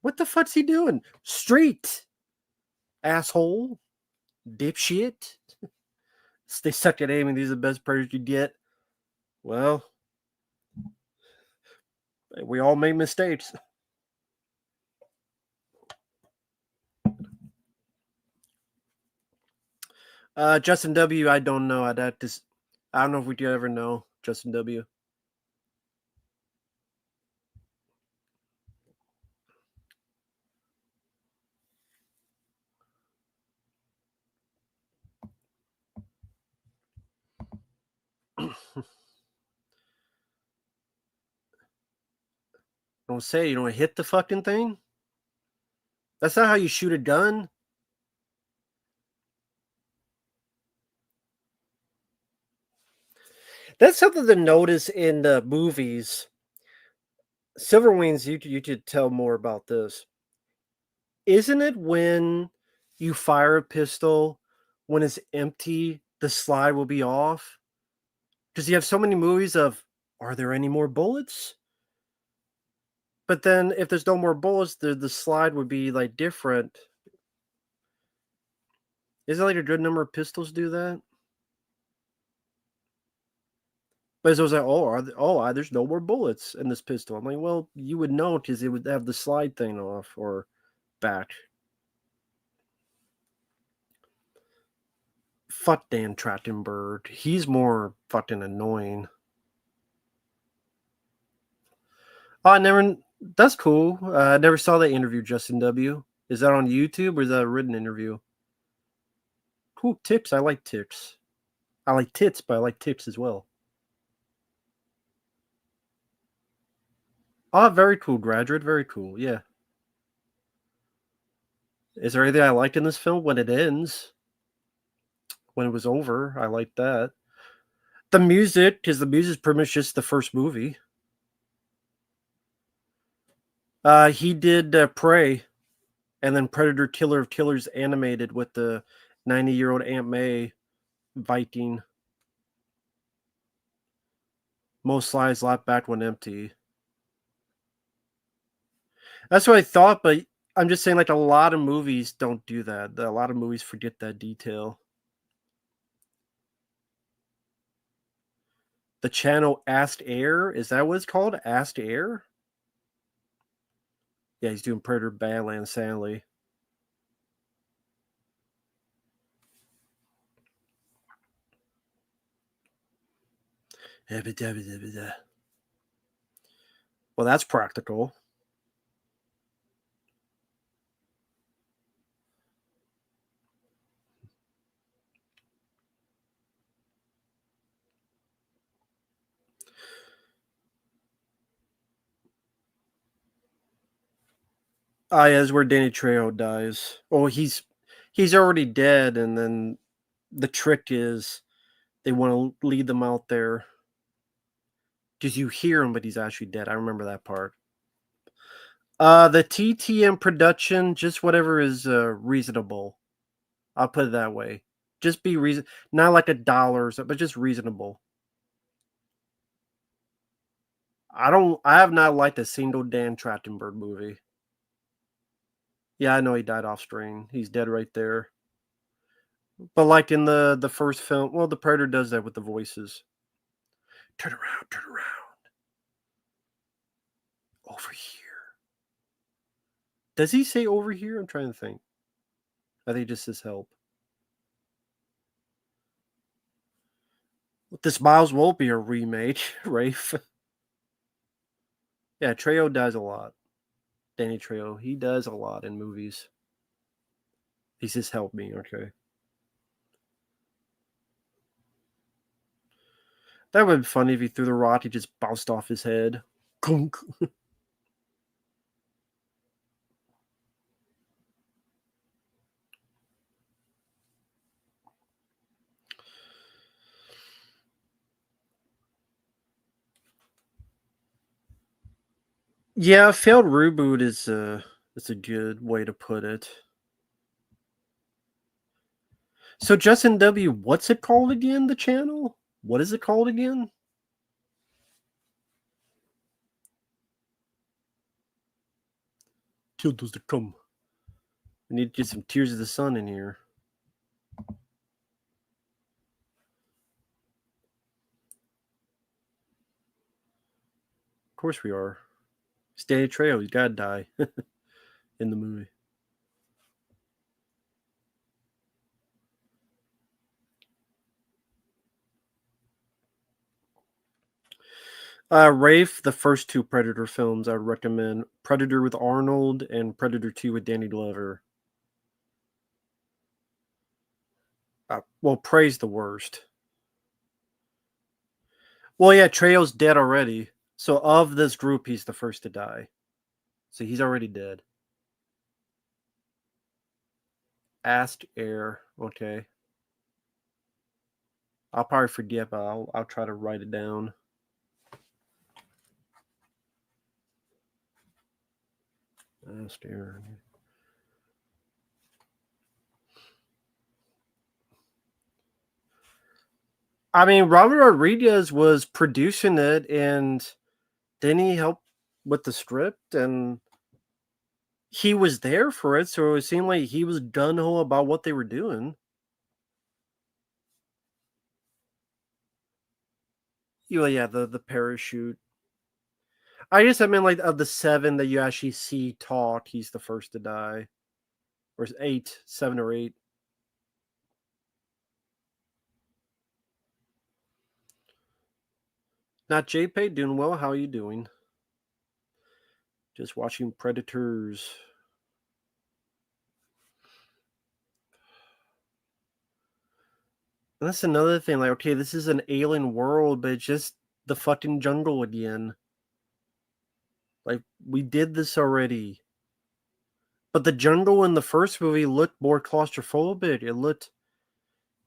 What the fuck's he doing? Straight, asshole, dipshit. They suck at aiming. These are the best predators you get. Well, we all make mistakes. Justin W. I don't know. I don't know if we could ever know Justin W. Don't say you don't hit the fucking thing. That's not how you shoot a gun. That's something to notice in the movies. Silver Wings, you could tell more about this. Isn't it when you fire a pistol, when it's empty, the slide will be off? Because you have so many movies of, are there any more bullets? But then if there's no more bullets, the slide would be like different. Is it like a good number of pistols do that? But it was like, there's no more bullets in this pistol. I'm like, well, you would know because it would have the slide thing off or back. Fuck Dan Trachtenberg. He's more fucking annoying. Oh, I never. That's cool. I never saw that interview, Justin W. Is that on YouTube or is that a written interview? Cool tips. I like tips. I like tits, but I like tips as well. Oh, very cool, graduate. Very cool. Yeah. Is there anything I liked in this film when it ends? When it was over, I liked that. The music, because the music's pretty much just the first movie. He did Prey, and then Predator Killer of Killers animated with the 90-year-old Aunt May Viking. Most slides lap back when empty. That's what I thought, but I'm just saying, like, a lot of movies don't do that. A lot of movies forget that detail. The channel Asked Air, is that what it's called? Asked Air? Yeah, he's doing Predator Badlands Sally. Well, that's practical. Ah, yeah, is where Danny Trejo dies. Oh, he's already dead, and then the trick is they want to lead them out there because you hear him, but he's actually dead. I remember that part. The TTM production, just whatever is reasonable. I'll put it that way. Just be reason, not like $1, but just reasonable. I have not liked a single Dan Trachtenberg movie. Yeah, I know he died off screen. He's dead right there. But like in the first film, well, the Predator does that with the voices. Turn around, turn around. Over here. Does he say over here? I'm trying to think. I think it just says help. This Miles won't be a remake, Rafe. Yeah, Trejo does a lot. Danny Trejo, he does a lot in movies. He says help me, okay. That would be funny if he threw the rock, he just bounced off his head. Kunk. Yeah, failed reboot is a good way to put it. So Justin W, what's it called again? The channel? What is it called again? Till those to come. I need to get some Tears of the Sun in here. Of course we are. Danny Trejo, he's gotta die in the movie. Rafe, the first two Predator films I would recommend. Predator with Arnold and Predator 2 with Danny Glover. Well, Prey's the worst. Well, yeah, Trejo's dead already. So of this group, he's the first to die. So he's already dead. Asked Air. Okay. I'll probably forget, but I'll try to write it down. Asked Air. I mean, Robert Rodriguez was producing it, and then he helped with the script, and he was there for it, so it seemed like he was gung-ho about what they were doing. Yeah, the parachute. I guess I meant like of the 7 that you actually see talk, he's the first to die. Or 8, 7 or 8. Not JPay, doing well. How are you doing? Just watching Predators. And that's another thing. Like, okay, this is an alien world, but it's just the fucking jungle again. Like, we did this already. But the jungle in the first movie looked more claustrophobic. It looked.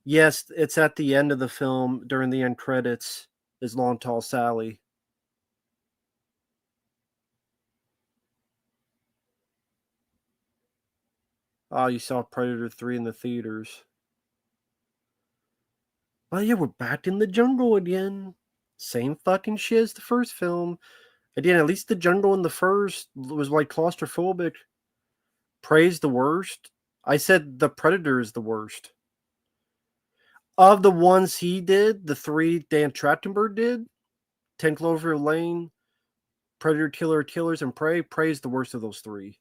Yes, it's at the end of the film during the end credits. Is Long Tall Sally. Oh, you saw Predator 3 in the theaters. Oh yeah, we're back in the jungle again. Same fucking shit as the first film. Again, at least the jungle in the first was like claustrophobic. Prey's the worst. I said the Predator is the worst. Of the ones he did, the 3 Dan Trachtenberg did, 10 Clover Lane, Predator Killers, and Prey. Prey is the worst of those 3.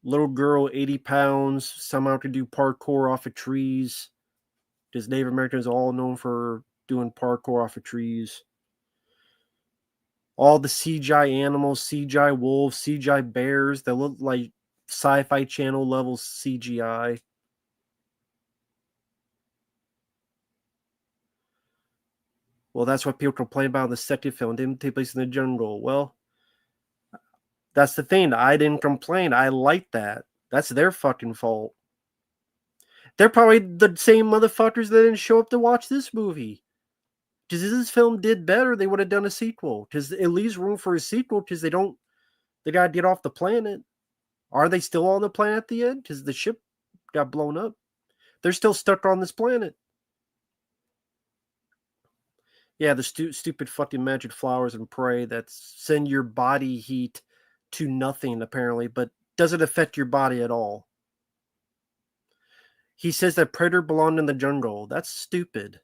Little girl, 80 pounds, somehow can do parkour off of trees. Because Native Americans are all known for doing parkour off of trees. All the CGI animals, CGI wolves, CGI bears that look like Sci-Fi Channel level CGI. Well, that's what people complain about in the second film. It didn't take place in the jungle. Well, that's the thing. I didn't complain. I liked that. That's their fucking fault. They're probably the same motherfuckers that didn't show up to watch this movie. Because if this film did better, they would have done a sequel. Because it leaves room for a sequel because they gotta get off the planet. Are they still on the planet at the end? Because the ship got blown up. They're still stuck on this planet. Yeah, the stupid fucking magic flowers and Prey that send your body heat to nothing, apparently, but doesn't affect your body at all. He says that Predator belonged in the jungle. That's stupid.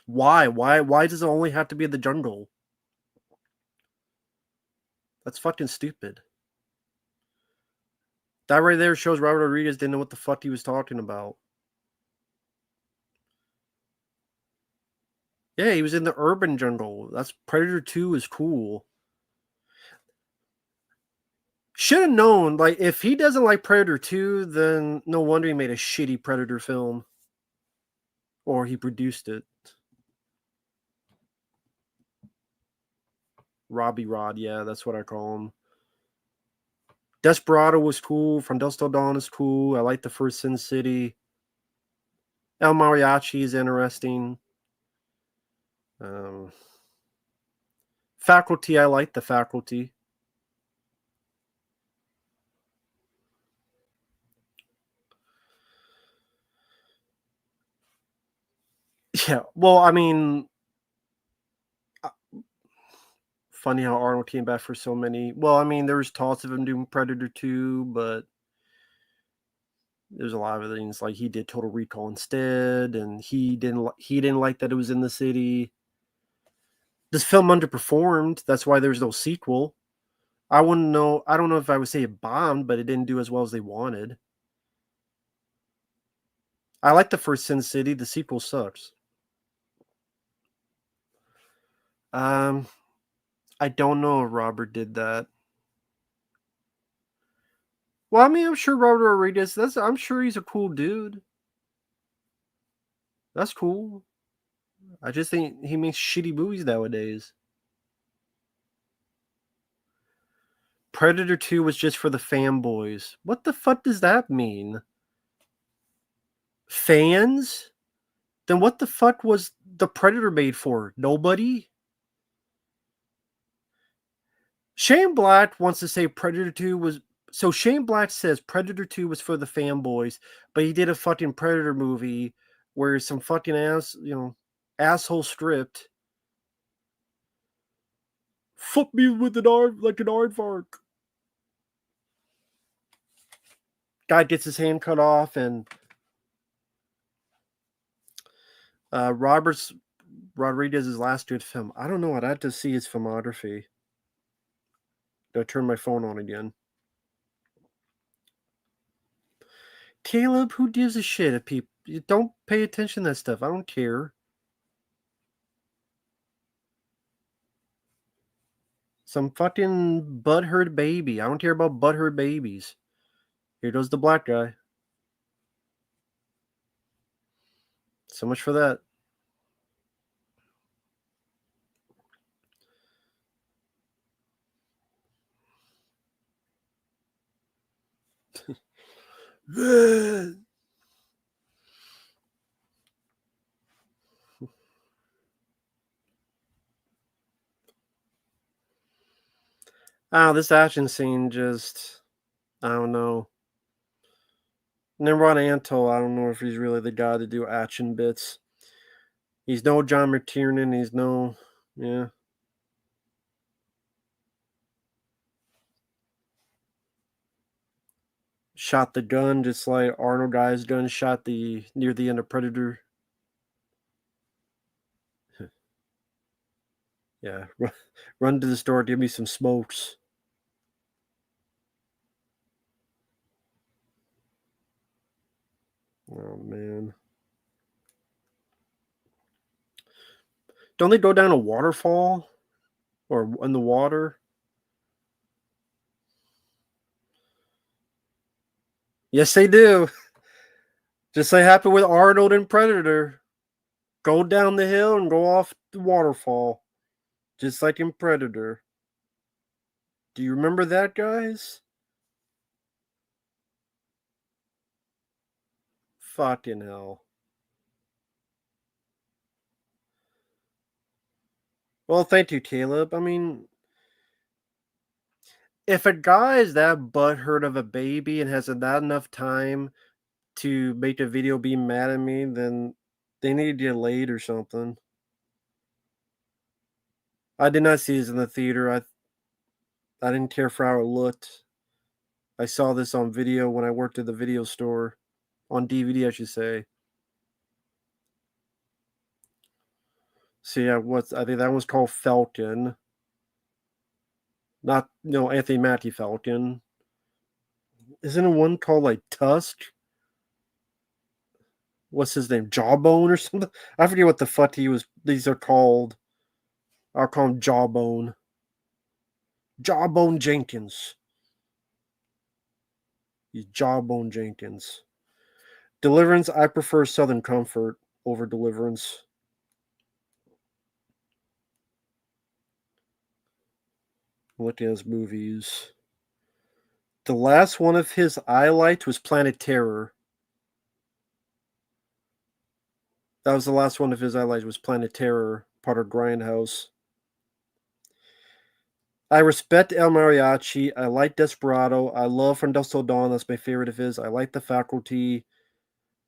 Why? Why does it only have to be in the jungle? That's fucking stupid. That right there shows Robert Rodriguez didn't know what the fuck he was talking about. Yeah, he was in the urban jungle. That's Predator 2 is cool. Should have known, like, if he doesn't like Predator 2, then no wonder he made a shitty Predator film. Or he produced it. Robbie Rod, yeah, that's what I call him. Desperado was cool. From Dusk Till Dawn is cool. I like the first Sin City. El Mariachi is interesting. Faculty, I like the Faculty. Yeah, well, I mean, funny how Arnold came back for so many. Well, I mean, there was talks of him doing Predator 2, but there's a lot of things like he did Total Recall instead, and he didn't like that it was in the city. This film underperformed. That's why there's no sequel. I wouldn't know. I don't know if I would say it bombed, but it didn't do as well as they wanted. I like the first Sin City. The sequel sucks. I don't know if Robert did that. Well, I mean, I'm sure Robert Rodriguez. I'm sure he's a cool dude. That's cool. I just think he makes shitty movies nowadays. Predator 2 was just for the fanboys. What the fuck does that mean? Fans? Then what the fuck was the Predator made for? Nobody? Shane Black wants to say Predator 2 was. So Shane Black says Predator 2 was for the fanboys, but he did a fucking Predator movie where some fucking asshole script. Fuck me with an arm like an aardvark. Guy gets his hand cut off and Rodriguez's last good film. I don't know. I'd have to see his filmography. Do I turn my phone on again? Caleb, who gives a shit if people... You don't pay attention to that stuff. I don't care. Some fucking butthurt baby. I don't care about butthurt babies. Here goes the black guy. So much for that. This action scene just... I don't know. Nimrod Antal, I don't know if he's really the guy to do action bits. He's no John McTiernan. He's no... Yeah. Shot the gun just like Arnold guy's gun shot near the end of Predator. Yeah. Run to the store, give me some smokes. Oh, man. Don't they go down a waterfall? Or in the water? Yes, they do. Just like happened with Arnold and Predator. Go down the hill and go off the waterfall. Just like in Predator. Do you remember that, guys? Fucking hell. Well, thank you, Caleb. I mean, if a guy is that butthurt of a baby and has not enough time to make a video be mad at me, then they need to get laid or something. I did not see this in the theater. I didn't care for how it looked. I saw this on video when I worked at the video store. On DVD, I should say. So yeah, I think that one's called Falcon. Not Anthony Mackie Falcon. Isn't it one called like Tusk? What's his name? Jawbone or something? I forget what the fuck these are called. I'll call him Jawbone. Jawbone Jenkins. He's Jawbone Jenkins. Deliverance, I prefer Southern Comfort over Deliverance. Look at his movies. The last one of his highlights was Planet Terror. That was the last one of his highlights was Planet Terror, part of Grindhouse. I respect El Mariachi. I like Desperado. I love From Dusk Till Dawn. That's my favorite of his. I like The Faculty.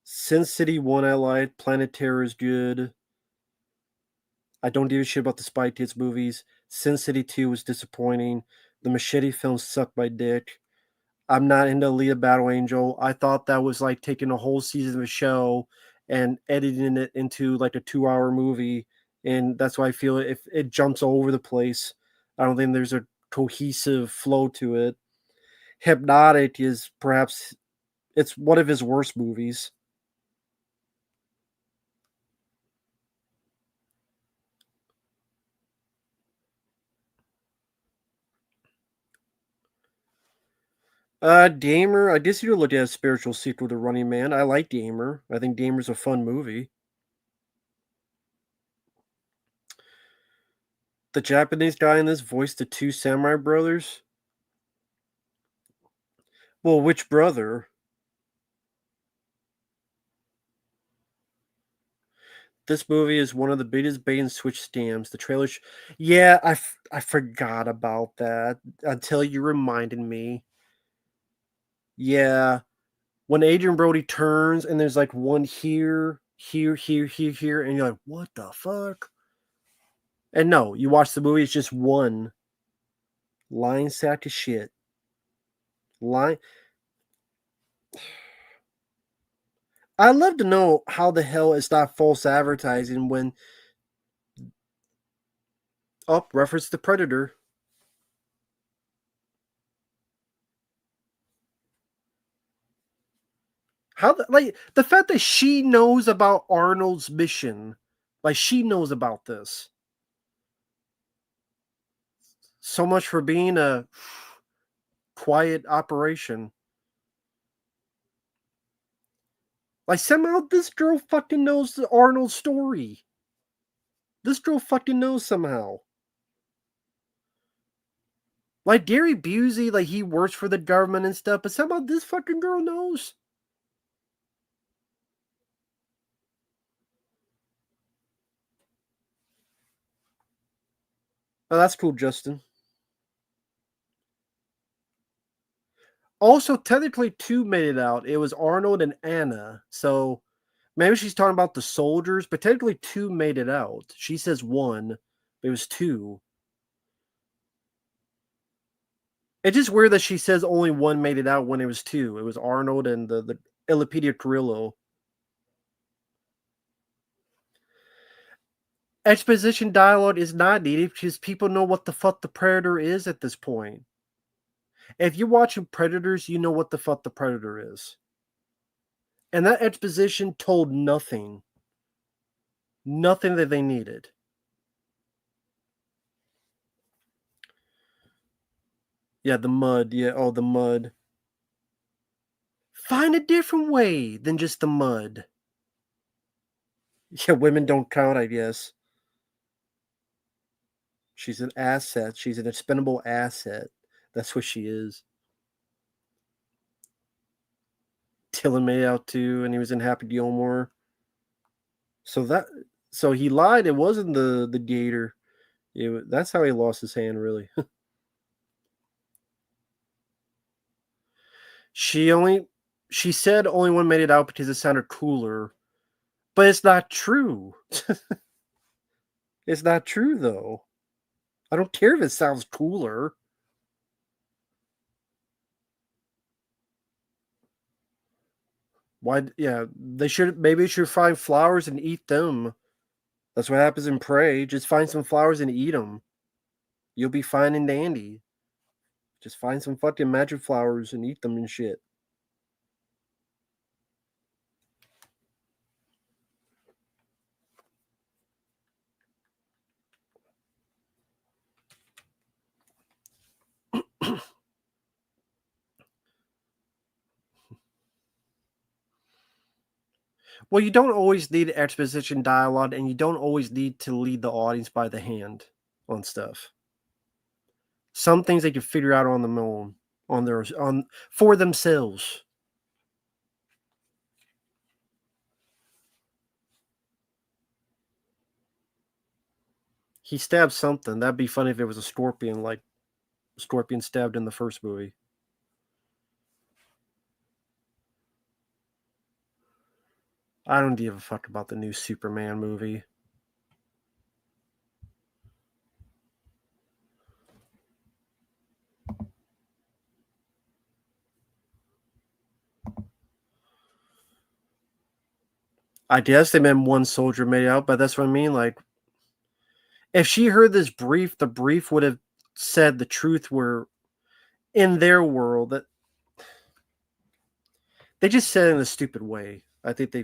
Sin City 1 I like. Planet Terror is good. I don't give a shit about the Spy Kids movies. Sin City 2 was disappointing. The Machete films suck my dick. I'm not into Alita Battle Angel. I thought that was like taking a whole season of a show and editing it into like a 2-hour movie. And that's why I feel if it jumps all over the place. I don't think there's a cohesive flow to it. Hypnotic is perhaps it's one of his worst movies. Damer, I guess you could look at a spiritual sequel to Running Man. I like Damer. I think Damer's a fun movie. The Japanese guy in this voiced the two samurai brothers. Well, which brother? This movie is one of the biggest bait and switch scams. The trailer, yeah, I forgot about that until you reminded me. Yeah, when Adrian Brody turns and there's like one here, here, and you're like, what the fuck? And no, you watch the movie, it's just one lying sack of shit. I'd love to know how the hell it's not false advertising when reference the Predator. How like the fact that she knows about Arnold's mission, like she knows about this. So much for being a quiet operation. Like somehow this girl fucking knows the Arnold story. This girl fucking knows somehow. Like Gary Busey, like he works for the government and stuff, but somehow this fucking girl knows. Oh, that's cool, Justin. Also, technically, two made it out. It was Arnold and Anna. So maybe she's talking about the soldiers, but technically, two made it out. She says one, but it was two. It's just weird that she says only one made it out when it was two. It was Arnold and the Illipedia Carrillo. Exposition dialogue is not needed because people know what the fuck the Predator is at this point. If you're watching Predators, you know what the fuck the Predator is. And that exposition told nothing. Nothing that they needed. Yeah, the mud. Yeah, oh, the mud. Find a different way than just the mud. Yeah, women don't count, I guess. She's an asset. She's an expendable asset. That's what she is. Tillin made out too, and he was in Happy Gilmore. So he lied. It wasn't the gator. That's how he lost his hand, really. She said only one made it out because it sounded cooler, but it's not true. It's not true though. I don't care if it sounds cooler. Why? Yeah, maybe should find flowers and eat them. That's what happens in Prey. Just find some flowers and eat them. You'll be fine and dandy. Just find some fucking magic flowers and eat them and shit. Well, you don't always need exposition dialogue, and you don't always need to lead the audience by the hand on stuff. Some things they can figure out on their own, for themselves. He stabbed something. That'd be funny if it was a scorpion, like Scorpion stabbed in the first movie. I don't give a fuck about the new Superman movie. I guess they meant one soldier made out, but that's what I mean. Like, if she heard this brief, the brief would have said the truth where in their world that they just said it in a stupid way. I think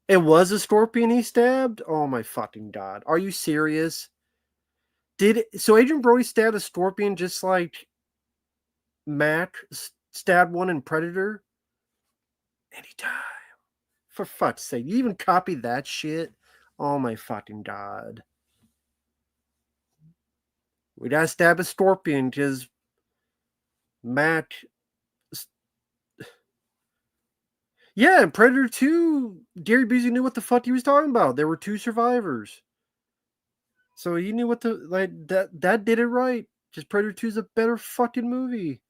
it was a scorpion he stabbed? Oh my fucking god. Are you serious? So Adrian Brody stabbed a scorpion just like Mac stabbed one in Predator? Anytime. For fuck's sake. You even copied that shit? Oh my fucking god. We gotta stab a scorpion because Mac. Yeah, in Predator 2, Gary Busey knew what the fuck he was talking about. There were two survivors. So he knew what the like that did it right. Just Predator 2 is a better fucking movie.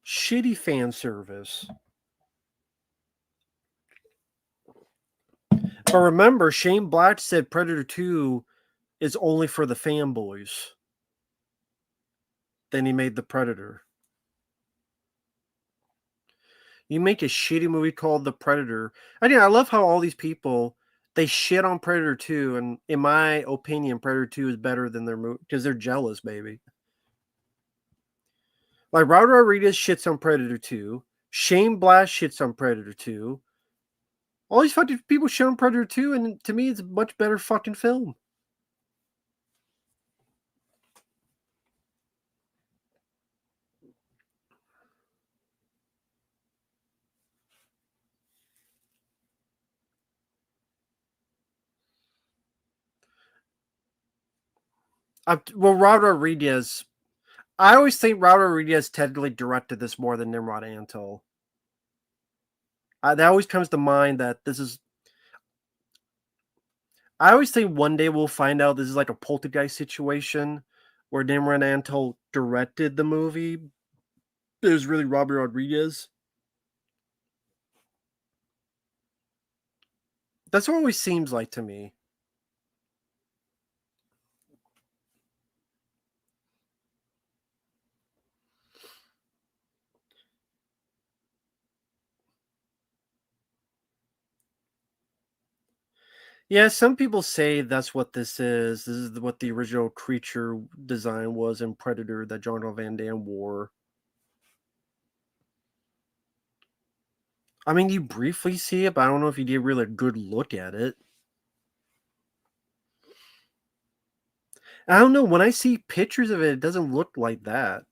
Shitty fan service. But remember, Shane Black said Predator 2 is only for the fanboys. Then he made The Predator. You make a shitty movie called The Predator. I love how all these people they shit on Predator 2, and in my opinion, Predator 2 is better than their movie because they're jealous, baby. Like Robert Rodriguez shits on Predator 2, Shane Black shits on Predator 2. All these fucking people shit on Predator 2, and to me, it's a much better fucking film. Well, Robert Rodriguez. I always think Robert Rodriguez technically directed this more than Nimrod Antal. That always comes to mind that this is. I always think one day we'll find out this is like a poltergeist situation where Nimrod Antal directed the movie. It was really Robert Rodriguez. That's what it always seems like to me. Yeah, some people say that's what this is. This is what the original creature design was in Predator that Jean-Claude Van Damme wore. I mean, you briefly see it, but I don't know if you get really a good look at it. I don't know. When I see pictures of it, it doesn't look like that.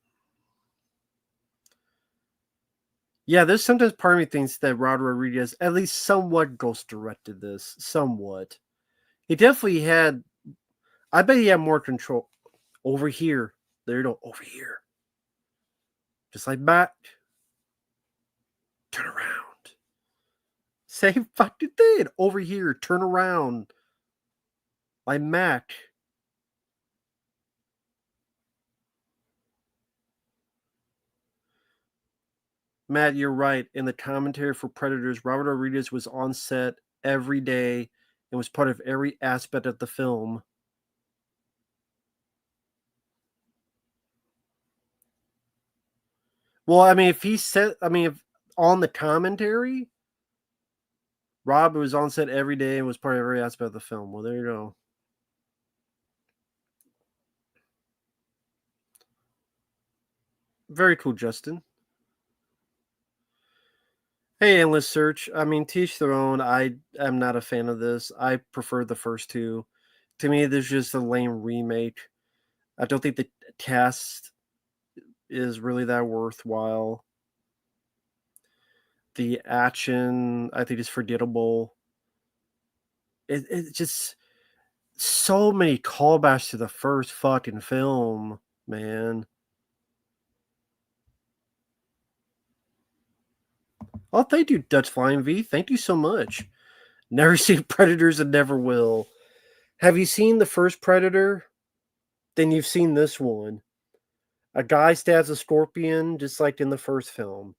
Yeah, there's sometimes part of me thinks that Robert Rodriguez at least somewhat ghost directed this. Somewhat. He definitely had. I bet he had more control. Over here. There you go. Over here. Just like Matt. Turn around. Same fucking thing. Over here. Turn around. Like Mac. Matt, you're right. In the commentary for Predators, Robert Rodriguez was on set every day and was part of every aspect of the film. Well, I mean, if he said, I mean, if on the commentary, Rob was on set every day and was part of every aspect of the film. Well, there you go. Very cool, Justin. Hey, Endless Search. I mean, teach their own. I am not a fan of this. I prefer the first two. To me, this is just a lame remake. I don't think the cast is really that worthwhile. The action, I think, is forgettable. It's just so many callbacks to the first fucking film, man. Oh, thank you, Dutch Flying V. Thank you so much. Never seen Predators and never will. Have you seen the first Predator? Then you've seen this one. A guy stabs a scorpion just like in the first film.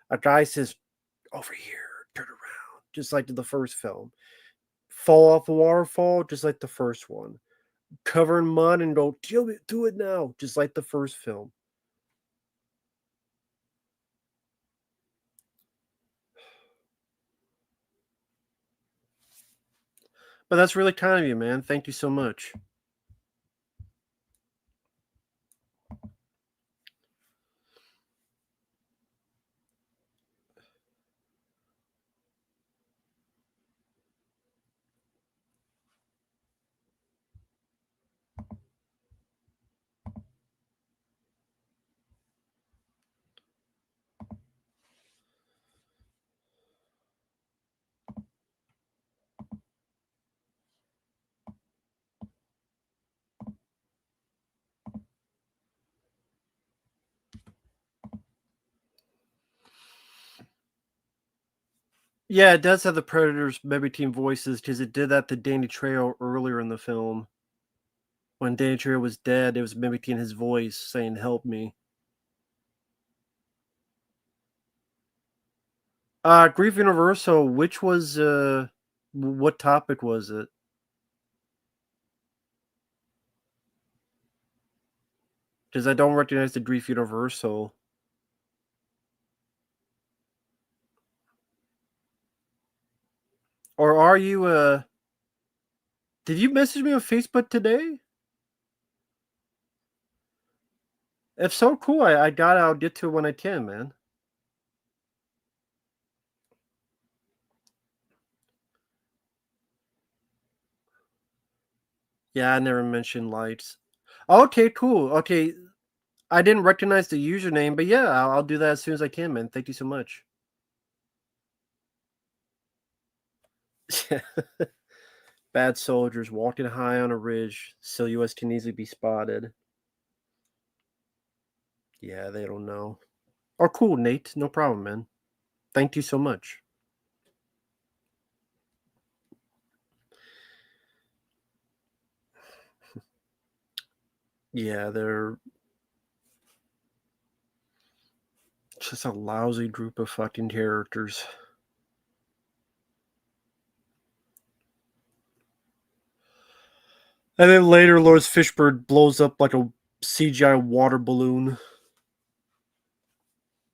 A guy says, over here, turn around, just like in the first film. Fall off a waterfall, just like the first one. Cover in mud and go, do it now, just like the first film. But that's really kind of you, man. Thank you so much. Yeah, it does have the Predators Baby Team voices because it did that to Danny Trejo earlier in the film. When Danny Trejo was dead, it was mimicking his voice saying, help me. Grief Universal, which was, what topic was it? Because I don't recognize the Grief Universal. Or are you, did you message me on Facebook today? If so, cool. I'll get to it when I can, man. Yeah, I never mentioned lights. Okay, cool. Okay, I didn't recognize the username, but yeah, I'll do that as soon as I can, man. Thank you so much. Bad soldiers walking high on a ridge. Silhouettes can easily be spotted. Yeah, they don't know. Oh, cool, Nate. No problem, man. Thank you so much. Yeah, they're just a lousy group of fucking characters. And then later, Lawrence Fishburne blows up like a CGI water balloon.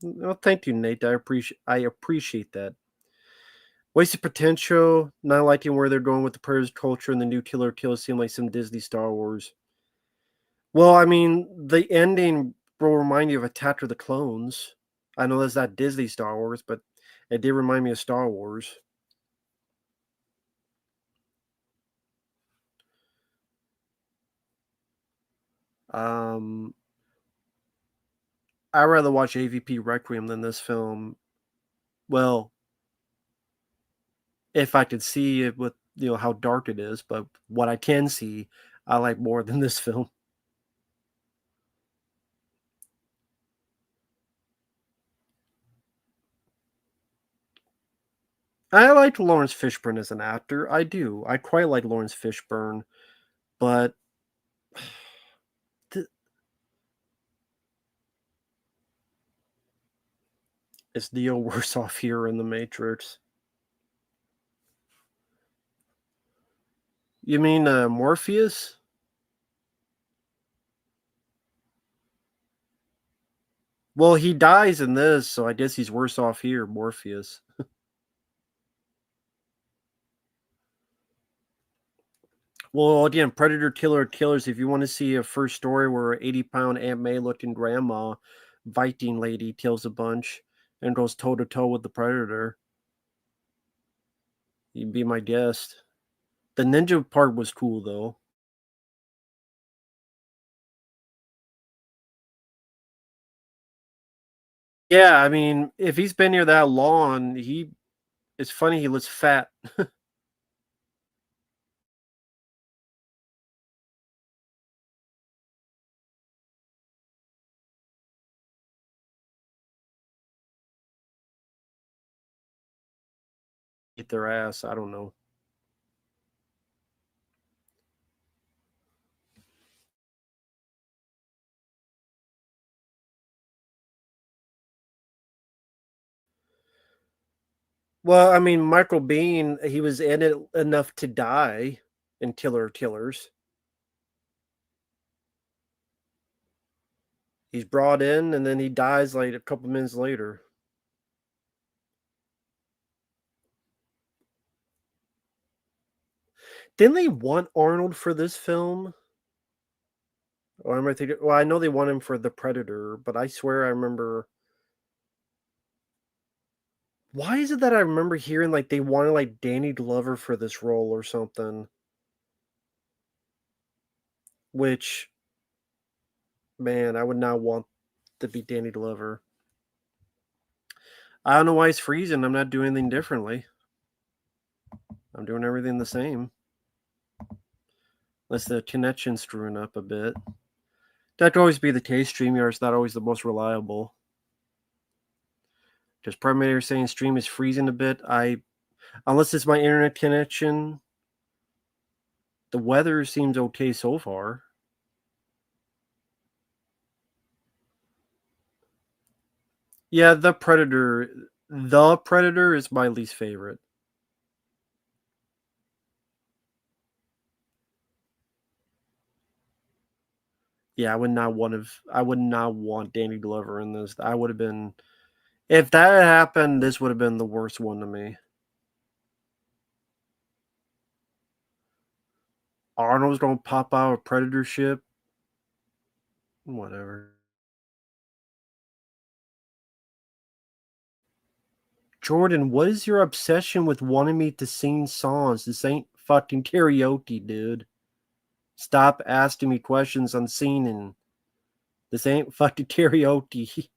Well, thank you, Nate. I appreciate that. Wasted potential. Not liking where they're going with the Predator culture and the new Killer Kill seem like some Disney Star Wars. Well, I mean, the ending will remind you of Attack of the Clones. I know that's not Disney Star Wars, but it did remind me of Star Wars. Um, I'd rather watch AVP Requiem than this film. Well, if I could see it with how dark it is, but what I can see, I like more than this film. I like Lawrence Fishburne as an actor. I do. I quite like Lawrence Fishburne, but th- is Neo worse off here in the Matrix? You mean Morpheus? Well, he dies in this, so I guess he's worse off here, Morpheus. Well, again, Predator Killer Killers. If you want to see a first story where an 80-pound Aunt May looking grandma Viking lady kills a bunch and goes toe to toe with the Predator, you'd be my guest. The ninja part was cool though. Yeah, I mean, if he's been here that long, it's funny he looks fat. Eat their ass. I don't know. Well, I mean, Michael Bean, he was in it enough to die in Killer Killers. He's brought in and then he dies like a couple minutes later. Didn't they want Arnold for this film? Or am I thinking? Well, I know they want him for The Predator, but I swear I remember. Why is it that I remember hearing like they wanted like Danny Glover for this role or something? Which, man, I would not want to be Danny Glover. I don't know why he's freezing. I'm not doing anything differently. I'm doing everything the same. Unless the connection's screwing up a bit. That could always be the case. StreamYard's not always the most reliable. Just Predminator saying stream is freezing a bit. Unless it's my internet connection, the weather seems okay so far. Yeah, The Predator is my least favorite. Yeah, I would not want Danny Glover in this. I would have been, if that had happened, this would have been the worst one to me. Arnold's gonna pop out a Predator ship. Whatever. Jordan, what is your obsession with wanting me to sing songs? This ain't fucking karaoke, dude. Stop asking me questions on singing. This ain't fucking karaoke.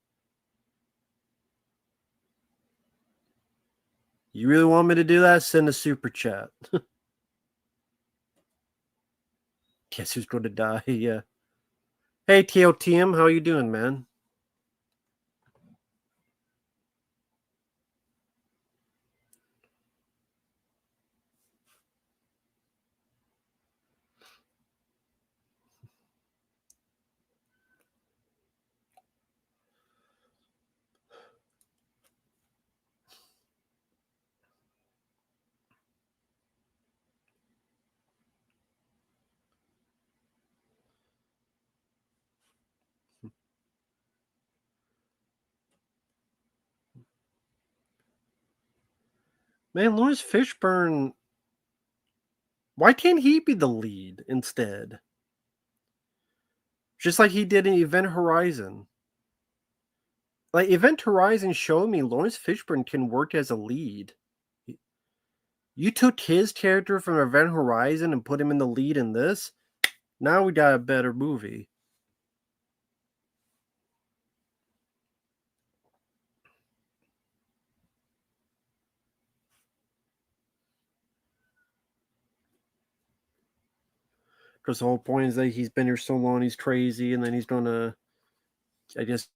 You really want me to do that? Send a super chat. Guess who's going to die? Yeah. Hey, TLTM, how you doing, man? Man, Lawrence Fishburne, why can't he be the lead instead? Just like he did in Event Horizon. Like, Event Horizon showed me Lawrence Fishburne can work as a lead. You took his character from Event Horizon and put him in the lead in this? Now we got a better movie. Because the whole point is that he's been here so long, he's crazy, and then he's gonna, I guess.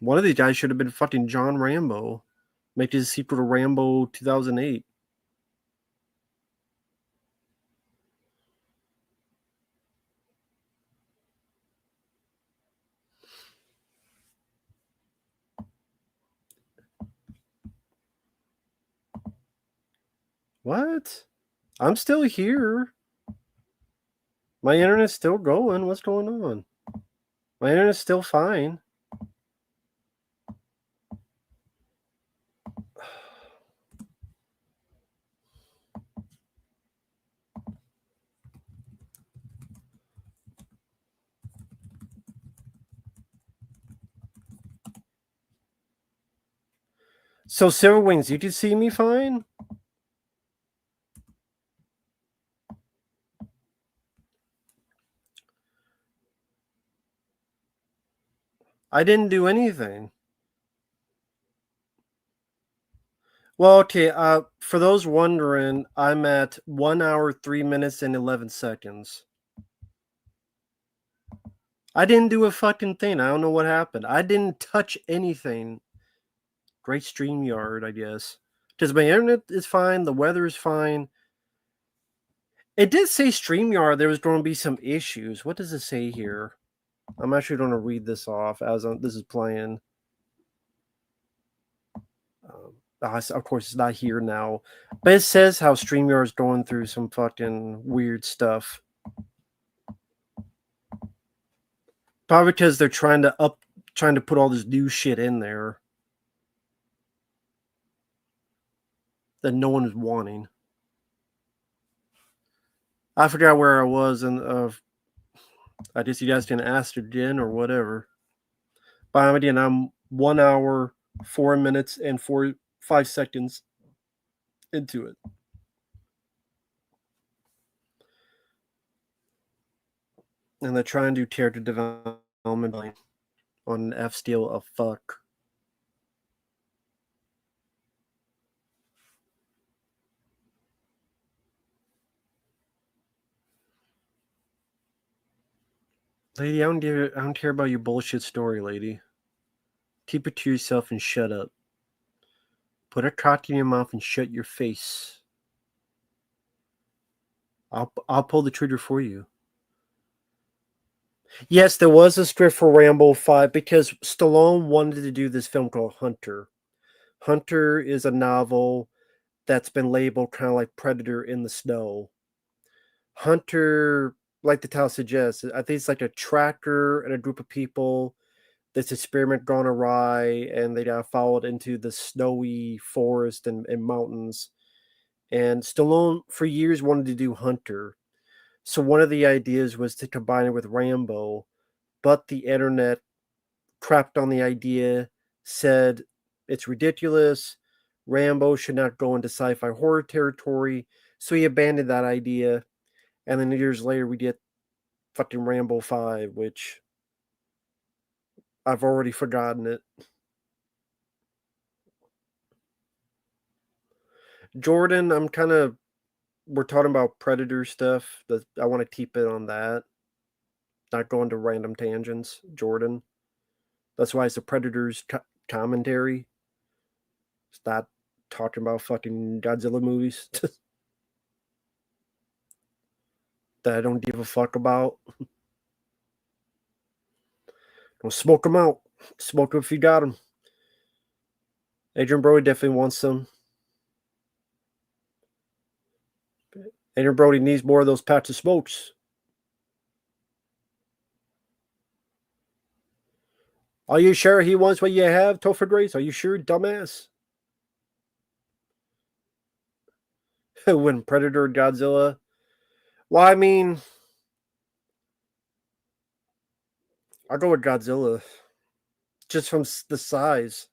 One of these guys should have been fucking John Rambo. Make his sequel to Rambo 2008. What? I'm still here. My internet's still going. What's going on? My internet's still fine. So, Silver Wings, you can see me fine? I didn't do anything. Well, okay, for those wondering, I'm at 1 hour, 3 minutes, and 11 seconds. I didn't do a fucking thing. I don't know what happened. I didn't touch anything. Great StreamYard, I guess. Because my internet is fine, the weather is fine. It did say StreamYard there was going to be some issues. What does it say here? I'm actually going to read this off as this is playing. Of course, it's not here now. But it says how StreamYard is going through some fucking weird stuff. Probably because they're trying to put all this new shit in there that no one is wanting. I forgot where I was, and I guess you guys can ask again or whatever. But again, I'm 1 hour, 4 minutes, and 5 seconds into it. And they're trying to tear the development on F-Steel a fuck. Lady, I don't care about your bullshit story, lady. Keep it to yourself and shut up. Put a cock in your mouth and shut your face. I'll pull the trigger for you. Yes, there was a script for Rambo 5 because Stallone wanted to do this film called Hunter. Hunter is a novel that's been labeled kind of like Predator in the Snow. Hunter, like the title suggests, I think it's like a tracker and a group of people. This experiment gone awry, and they got followed into the snowy forest and mountains. And Stallone, for years, wanted to do Hunter. So one of the ideas was to combine it with Rambo, but the internet crapped on the idea, said it's ridiculous. Rambo should not go into sci-fi horror territory, so he abandoned that idea. And then years later, we get fucking Rambo 5, which I've already forgotten it. Jordan, we're talking about Predator stuff. I want to keep it on that. Not going to random tangents, Jordan. That's why it's a Predators commentary. It's not talking about fucking Godzilla movies that I don't give a fuck about. Don't smoke them out. Smoke them if you got them. Adrian Brody definitely wants some. Adrian Brody needs more of those patch of smokes. Are you sure he wants what you have, Topher Grace? Are you sure, dumbass? When Predator and Godzilla. Well, I mean, I'll go with Godzilla. Just from the size.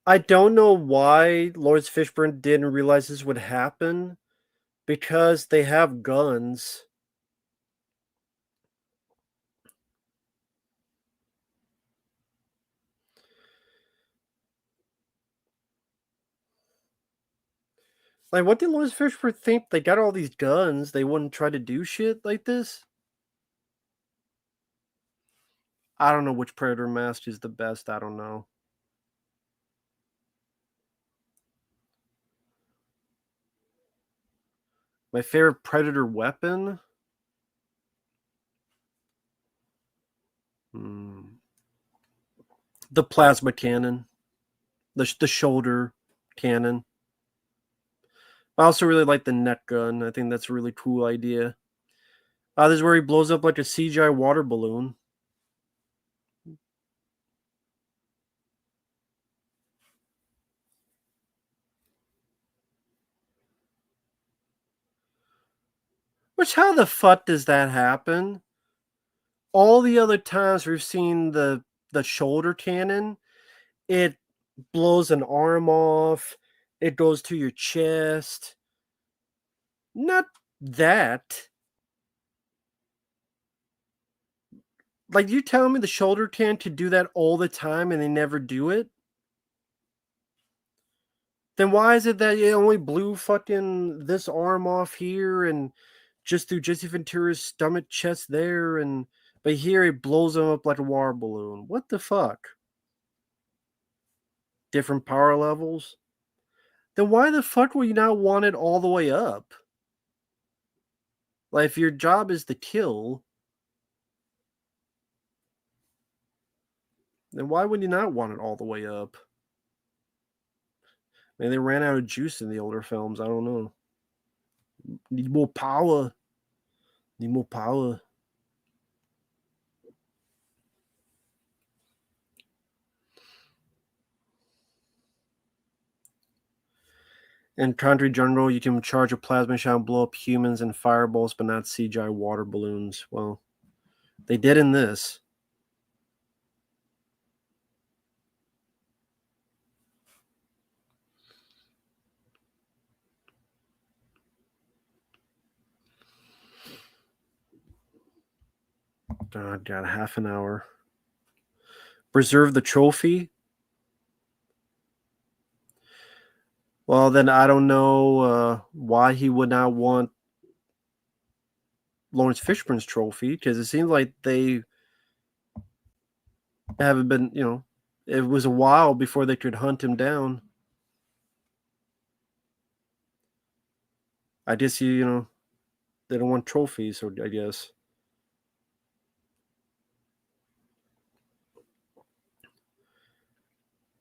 I don't know why Lawrence Fishburne didn't realize this would happen, because they have guns. Like, what did Lawrence Fishburne think? They got all these guns. They wouldn't try to do shit like this? I don't know which Predator mask is the best. I don't know. My favorite Predator weapon? The plasma cannon. The shoulder cannon. I also really like the net gun. I think that's a really cool idea. This is where he blows up like a CGI water balloon. Which, how the fuck does that happen? All the other times we've seen the shoulder cannon, it blows an arm off, it goes to your chest. Not that. Like, you telling me the shoulder cannon could do that all the time and they never do it? Then why is it that it only blew fucking this arm off here and just through Jesse Ventura's stomach chest there, and but here it blows him up like a water balloon? What the fuck? Different power levels? Then why the fuck would you not want it all the way up? Like, if your job is to kill, then why would you not want it all the way up? Maybe they ran out of juice in the older films. I don't know. Need more power. Need more power. In Country Jungle, you can charge a plasma shot and blow up humans and fireballs, but not CGI water balloons. Well, they did in this. God, got half an hour. Preserve the trophy. Well, then I don't know why he would not want Lawrence Fishburne's trophy, because it seems like they haven't been, it was a while before they could hunt him down. I guess they don't want trophies, so I guess.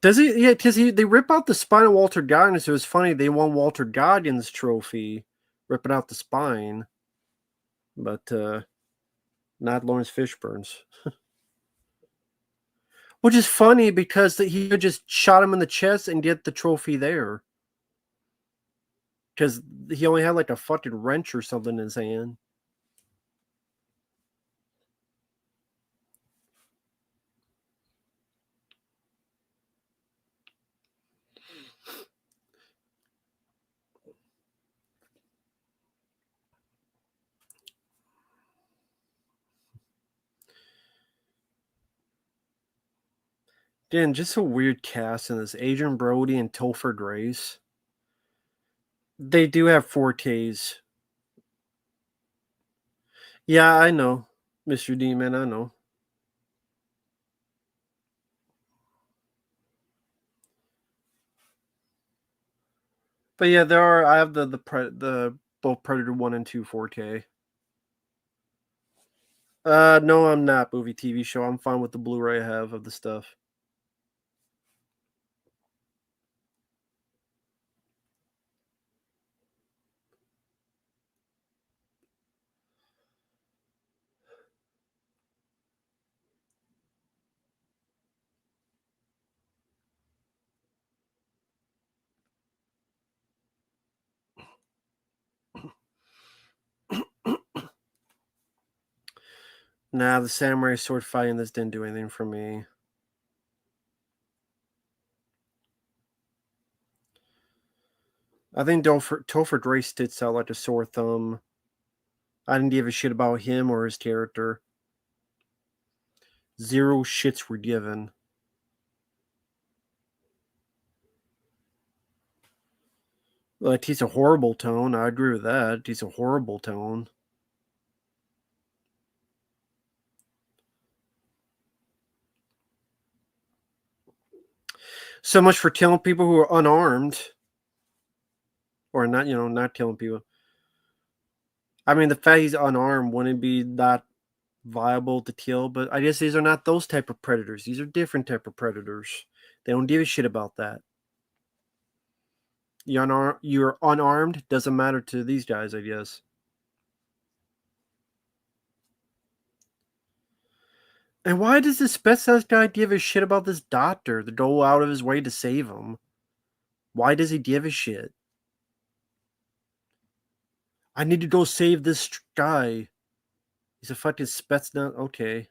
Does he? Yeah, because they rip out the spine of Walter Goggins, so it's funny they want Walter Goggins' trophy, ripping out the spine, but not Lawrence Fishburne's. Which is funny because he could just shot him in the chest and get the trophy there. Because he only had like a fucking wrench or something in his hand. Again, just a weird cast in this. Adrian Brody and Topher Grace. They do have 4Ks. Yeah, I know. Mr. Demon, I know. But yeah, I have the both Predator 1 and 2 4K. No, I'm not movie TV show. I'm fine with the Blu-ray I have of the stuff. Nah, the samurai sword fighting this didn't do anything for me. I think Topher Grace sticks out like a sore thumb. I didn't give a shit about him or his character. Zero shits were given. Like, he's a horrible tone. I agree with that. He's a horrible tone. So much for killing people who are unarmed. Or not, not killing people. I mean, the fact he's unarmed wouldn't be that viable to kill, but I guess these are not those type of predators. These are different type of predators. They don't give a shit about that. You're unarmed, doesn't matter to these guys, I guess. And why does this specialized guy give a shit about this doctor to go out of his way to save him? Why does he give a shit? I need to go save this guy. He's a fucking Spetsnaz. Okay.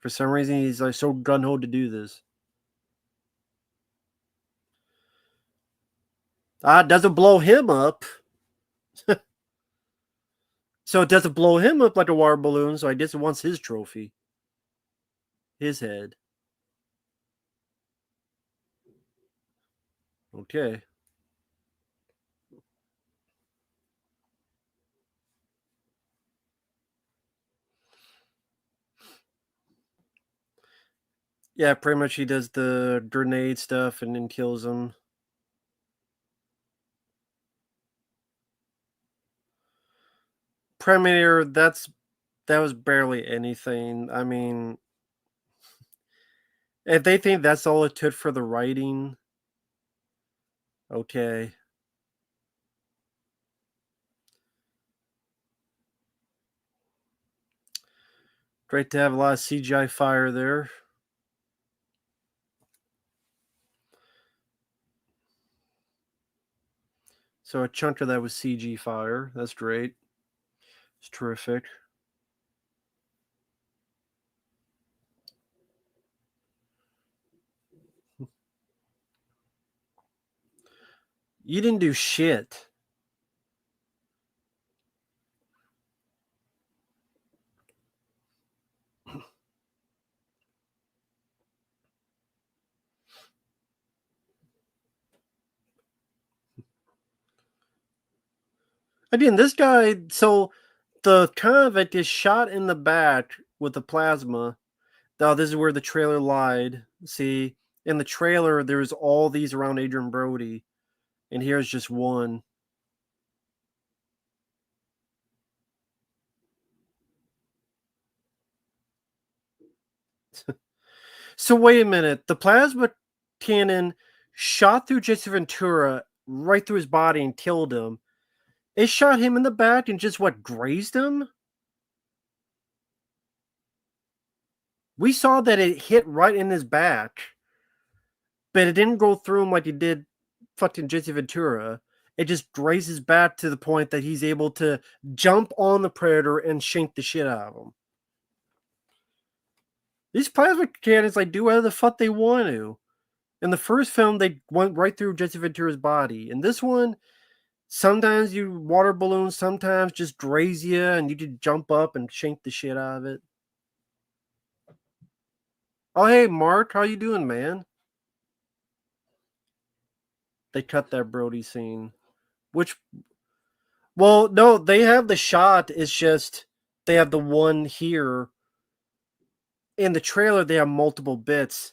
For some reason, he's like so gun-ho to do this. It doesn't blow him up. So it doesn't blow him up like a water balloon, so I guess it wants his trophy. His head. Okay. Yeah, pretty much he does the grenade stuff and then kills him. Predminator, that was barely anything. I mean, if they think that's all it took for the writing, okay. Great to have a lot of CGI fire there. So a chunk of that was CG fire. That's great. It's terrific. You didn't do shit. Again, this guy, so the convict is shot in the back with the plasma. Now, this is where the trailer lied. See, in the trailer, there's all these around Adrian Brody, and here's just one. So wait a minute. The plasma cannon shot through Jesse Ventura right through his body and killed him. It shot him in the back and just what, grazed him? We saw that it hit right in his back, but it didn't go through him like it did fucking Jesse Ventura. It just grazed his back to the point that he's able to jump on the predator and shank the shit out of him. These plasma cannons like do whatever the fuck they want to. In the first film, they went right through Jesse Ventura's body. In this one, sometimes you water balloons, sometimes just graze you, and you just jump up and shank the shit out of it. Oh, hey, Mark, how you doing, man? They cut that Brody scene. Which, well, no, they have the shot. It's just they have the one here. In the trailer, they have multiple bits.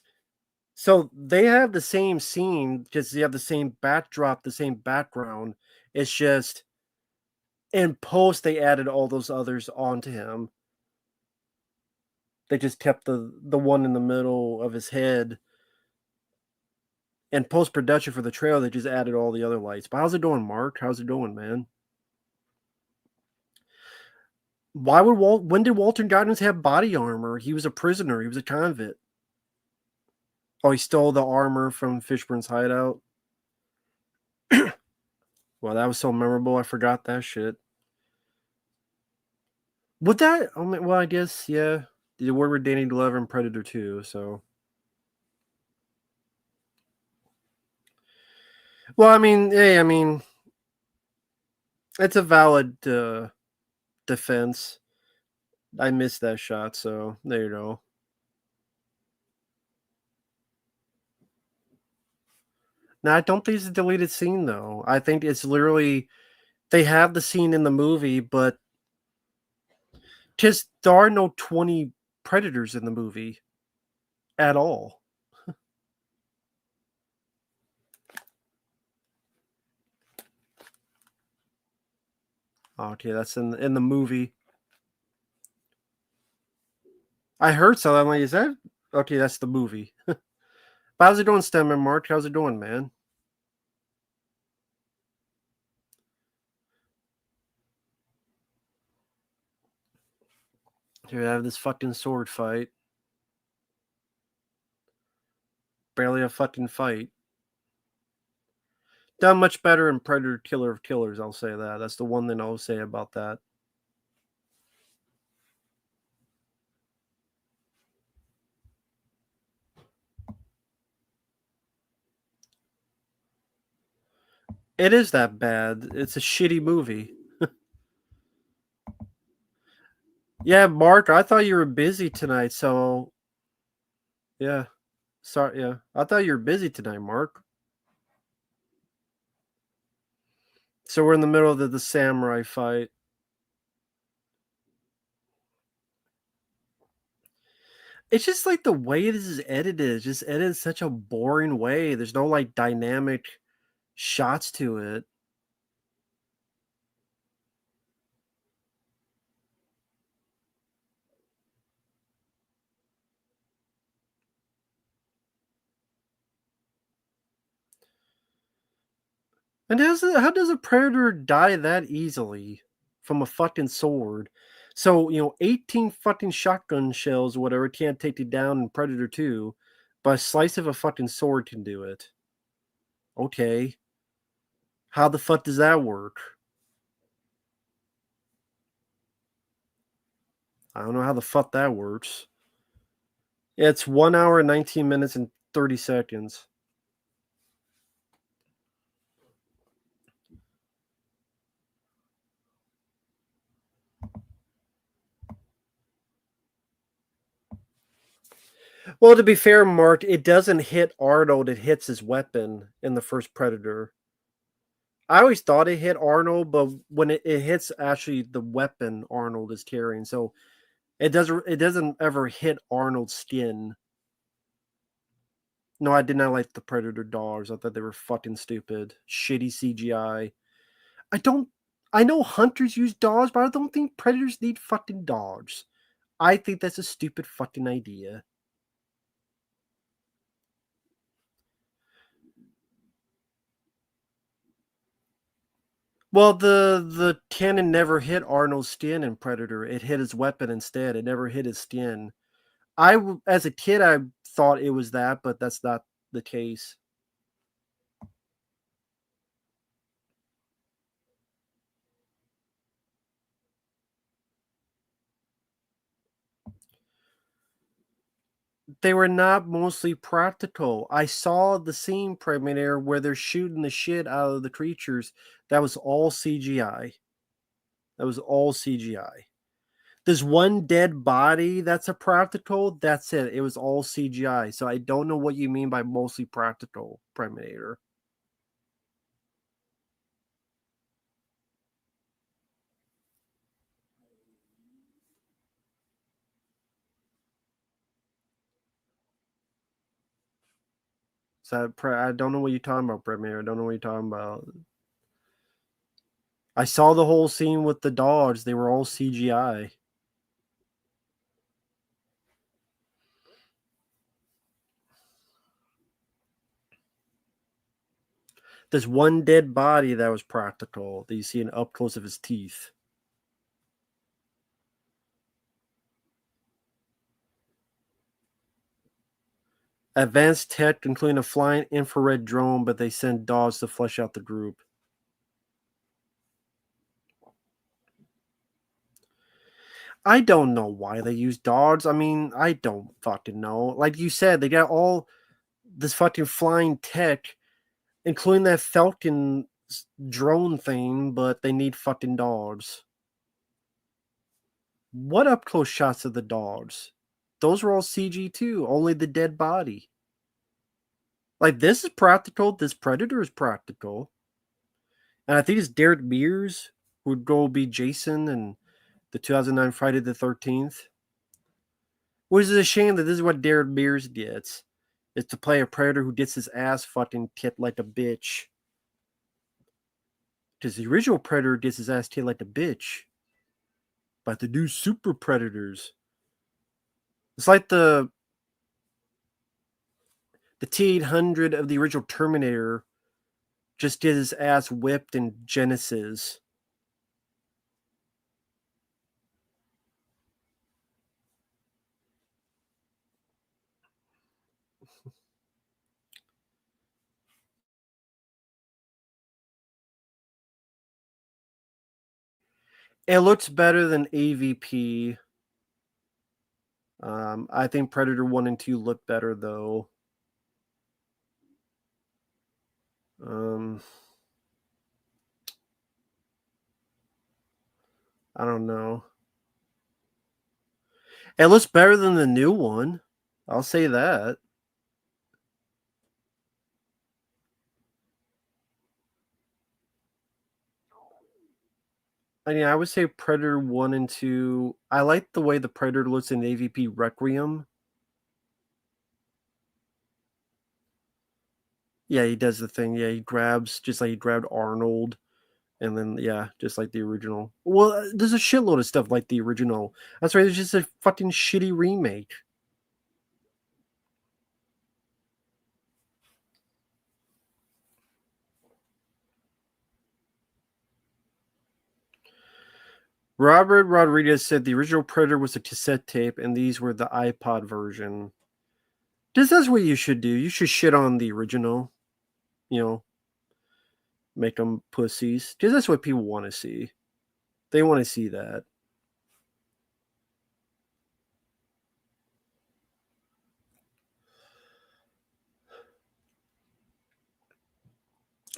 So they have the same scene because they have the same backdrop, the same background. It's just in post they added all those others onto him. They just kept the one in the middle of his head. In post production for the trailer, they just added all the other lights. But how's it doing, Mark? How's it doing, man? Why would when did Walter Goggins have body armor? He was a prisoner. He was a convict. Oh, he stole the armor from Fishburne's hideout. Well, that was so memorable. I forgot that shit. Would that? I mean, well, I guess yeah. Did work with Danny Glover in Predator 2, so. Well, I mean, hey, I mean, it's a valid defense. I missed that shot, so there you go. Now, I don't think it's a deleted scene, though. I think it's literally they have the scene in the movie, but just there are no 20 predators in the movie at all. Okay, that's in the movie. I heard so. I'm like, is that okay? That's the movie. But how's it doing, Stemman Mark? How's it doing, man? Here, I have this fucking sword fight. Barely a fucking fight. Done much better in Predator Killer of Killers, I'll say that. That's the one thing I'll say about that. It is that bad. It's a shitty movie. Yeah, Mark, I thought you were busy tonight, so yeah. Sorry, yeah. I thought you were busy tonight, Mark. So we're in the middle of the samurai fight. It's just like the way this is edited, it's just edited such a boring way. There's no like dynamic shots to it. And how does a predator die that easily from a fucking sword? So, 18 fucking shotgun shells or whatever can't take you down in Predator 2, but a slice of a fucking sword can do it. Okay. How the fuck does that work? I don't know how the fuck that works. It's 1 hour and 19 minutes and 30 seconds. Well, to be fair, Mark, it doesn't hit Arnold, it hits his weapon in the first Predator. I always thought it hit Arnold, but when it hits actually the weapon Arnold is carrying, so it doesn't ever hit Arnold's skin. No, I did not like the Predator dogs. I thought they were fucking stupid. Shitty CGI. I don't I know hunters use dogs, but I don't think predators need fucking dogs. I think that's a stupid fucking idea. Well, the cannon never hit Arnold's skin in Predator. It hit his weapon instead. It never hit his skin. As a kid, I thought it was that, but that's not the case. They were not mostly practical. I saw the scene premiere where they're shooting the shit out of the creatures. That was all CGI. That was all CGI. There's one dead body that's a practical. That's it. It was all CGI. So I don't know what you mean by mostly practical, Predminator. So I don't know what you're talking about, Predminator. I don't know what you're talking about. I saw the whole scene with the dogs. They were all CGI. There's one dead body that was practical that you see an up close of his teeth. Advanced tech, including a flying infrared drone, but they send dogs to flush out the group. I don't know why they use dogs. I mean, I don't fucking know. Like you said, they got all this fucking flying tech, including that Falcon drone thing, but they need fucking dogs. What up close shots of the dogs? Those were all CG too, only the dead body. Like this is practical. This Predator is practical. And I think it's Derek Mears who would go be Jason in the 2009 Friday the 13th. Which is a shame that this is what Derek Mears gets. Is to play a predator who gets his ass fucking kicked like a bitch. Because the original Predator gets his ass kicked like a bitch. By the new super predators. It's like the T-800 of the original Terminator just gets his ass whipped in Genesis. It looks better than AVP. I think Predator 1 and 2 look better though. Um, I don't know. It looks better than the new one. I'll say that. I mean, I would say Predator 1 and 2. I like the way the Predator looks in AVP Requiem. Yeah, he does the thing. Yeah, he grabs just like he grabbed Arnold. And then, yeah, just like the original. Well, there's a shitload of stuff like the original. That's right. There's just a fucking shitty remake. Robert Rodriguez said the original Predator was a cassette tape, and these were the iPod version. That's what you should do. You should shit on the original. You know, make them pussies. Because that's what people want to see. They want to see that.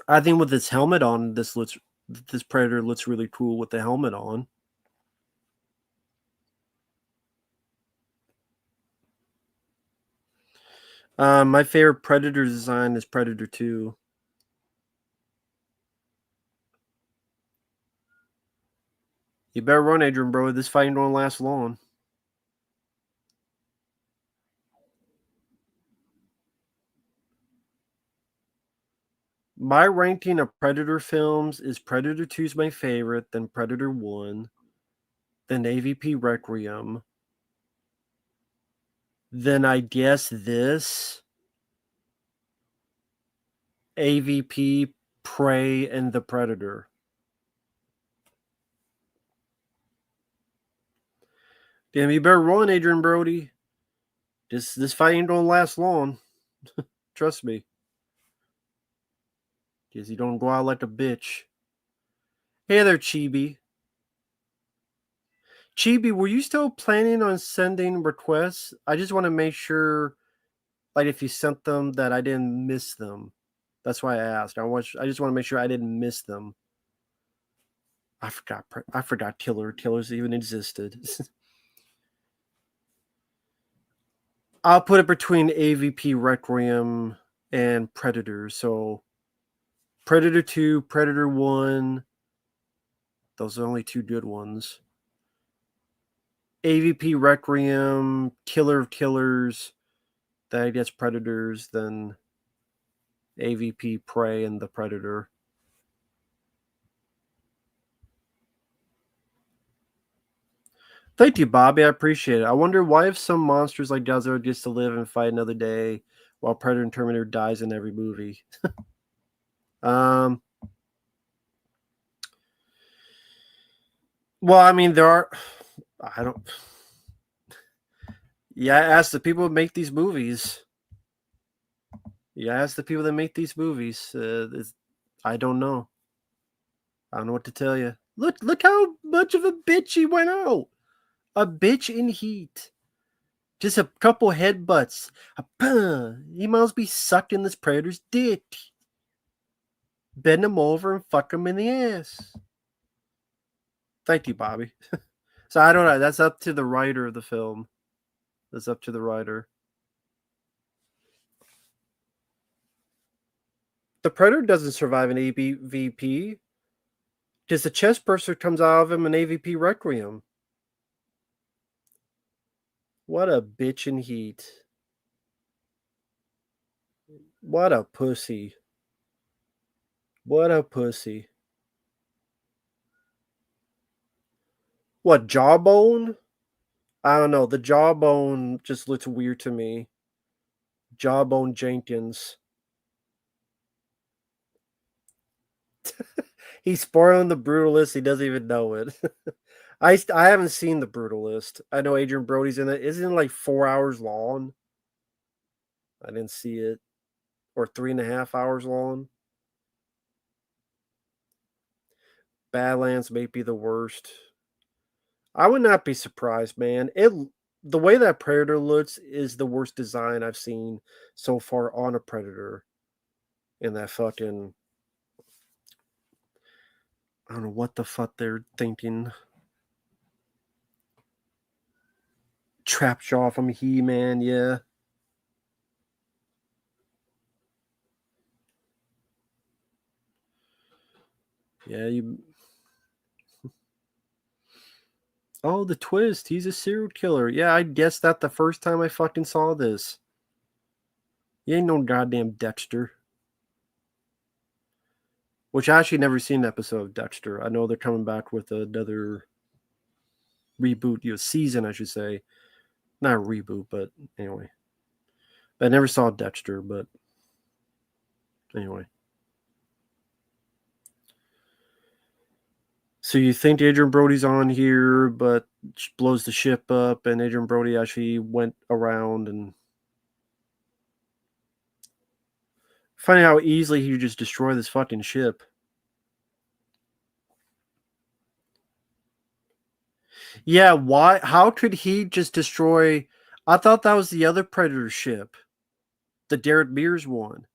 I think with this helmet on, this Predator looks really cool with the helmet on. My favorite Predator design is Predator 2. You better run, Adrian Brody. This fight ain't gonna last long. My ranking of Predator films is Predator 2 is my favorite, then Predator 1, then AVP Requiem, then I guess this, AVP Prey and the Predator. Damn, you better run, Adrian Brody. This fight ain't gonna last long. Trust me. Because you don't go out like a bitch. Hey there, Chibi. Chibi, were you still planning on sending requests? I just want to make sure, like, if you sent them, that I didn't miss them. That's why I asked. I just want to make sure I didn't miss them. I forgot killers even existed. I'll put it between AVP Requiem and Predator. So Predator 2, Predator 1. Those are only two good ones. AVP Requiem, Killer of Killers. Then I guess Predators. Then AVP Prey and the Predator. Thank you, Bobby. I appreciate it. I wonder why if some monsters like Godzilla gets to live and fight another day while Predator and Terminator dies in every movie. Well, I mean, there are. I don't. Yeah, ask the people that make these movies. Yeah, ask the people that make these movies. I don't know. I don't know what to tell you. Look how much of a bitch he went out. A bitch in heat. Just a couple headbutts. He must be sucking this predator's dick. Bend him over and fuck him in the ass. Thank you, Bobby. So I don't know. That's up to the writer of the film. That's up to the writer. The Predator doesn't survive an AVP because the chest burster comes out of him in AVP Requiem. What a bitch in heat. What a pussy. What a pussy. What, jawbone? I don't know. The jawbone just looks weird to me. Jawbone Jenkins. He's spoiling the Brutalist. He doesn't even know it. I haven't seen the Brutalist. I know Adrian Brody's in it. Isn't it like 4 hours long? I didn't see it. Or 3.5 hours long. Badlands may be the worst. I would not be surprised, man. The way that Predator looks is the worst design I've seen so far on a Predator. In that fucking, I don't know what the fuck they're thinking. Trapjaw from He-Man, yeah. Yeah, you. Oh, the twist. He's a serial killer. Yeah, I guessed that the first time I fucking saw this. You ain't no goddamn Dexter. Which I actually never seen an episode of Dexter. I know they're coming back with another reboot, season, I should say. Not a reboot, but anyway. I never saw Dexter, but anyway. So you think Adrian Brody's on here, but blows the ship up, and Adrian Brody actually went around and finding how easily he just destroy this fucking ship. Yeah, why? How could he just destroy? I thought that was the other Predator ship, the Derek Mears one.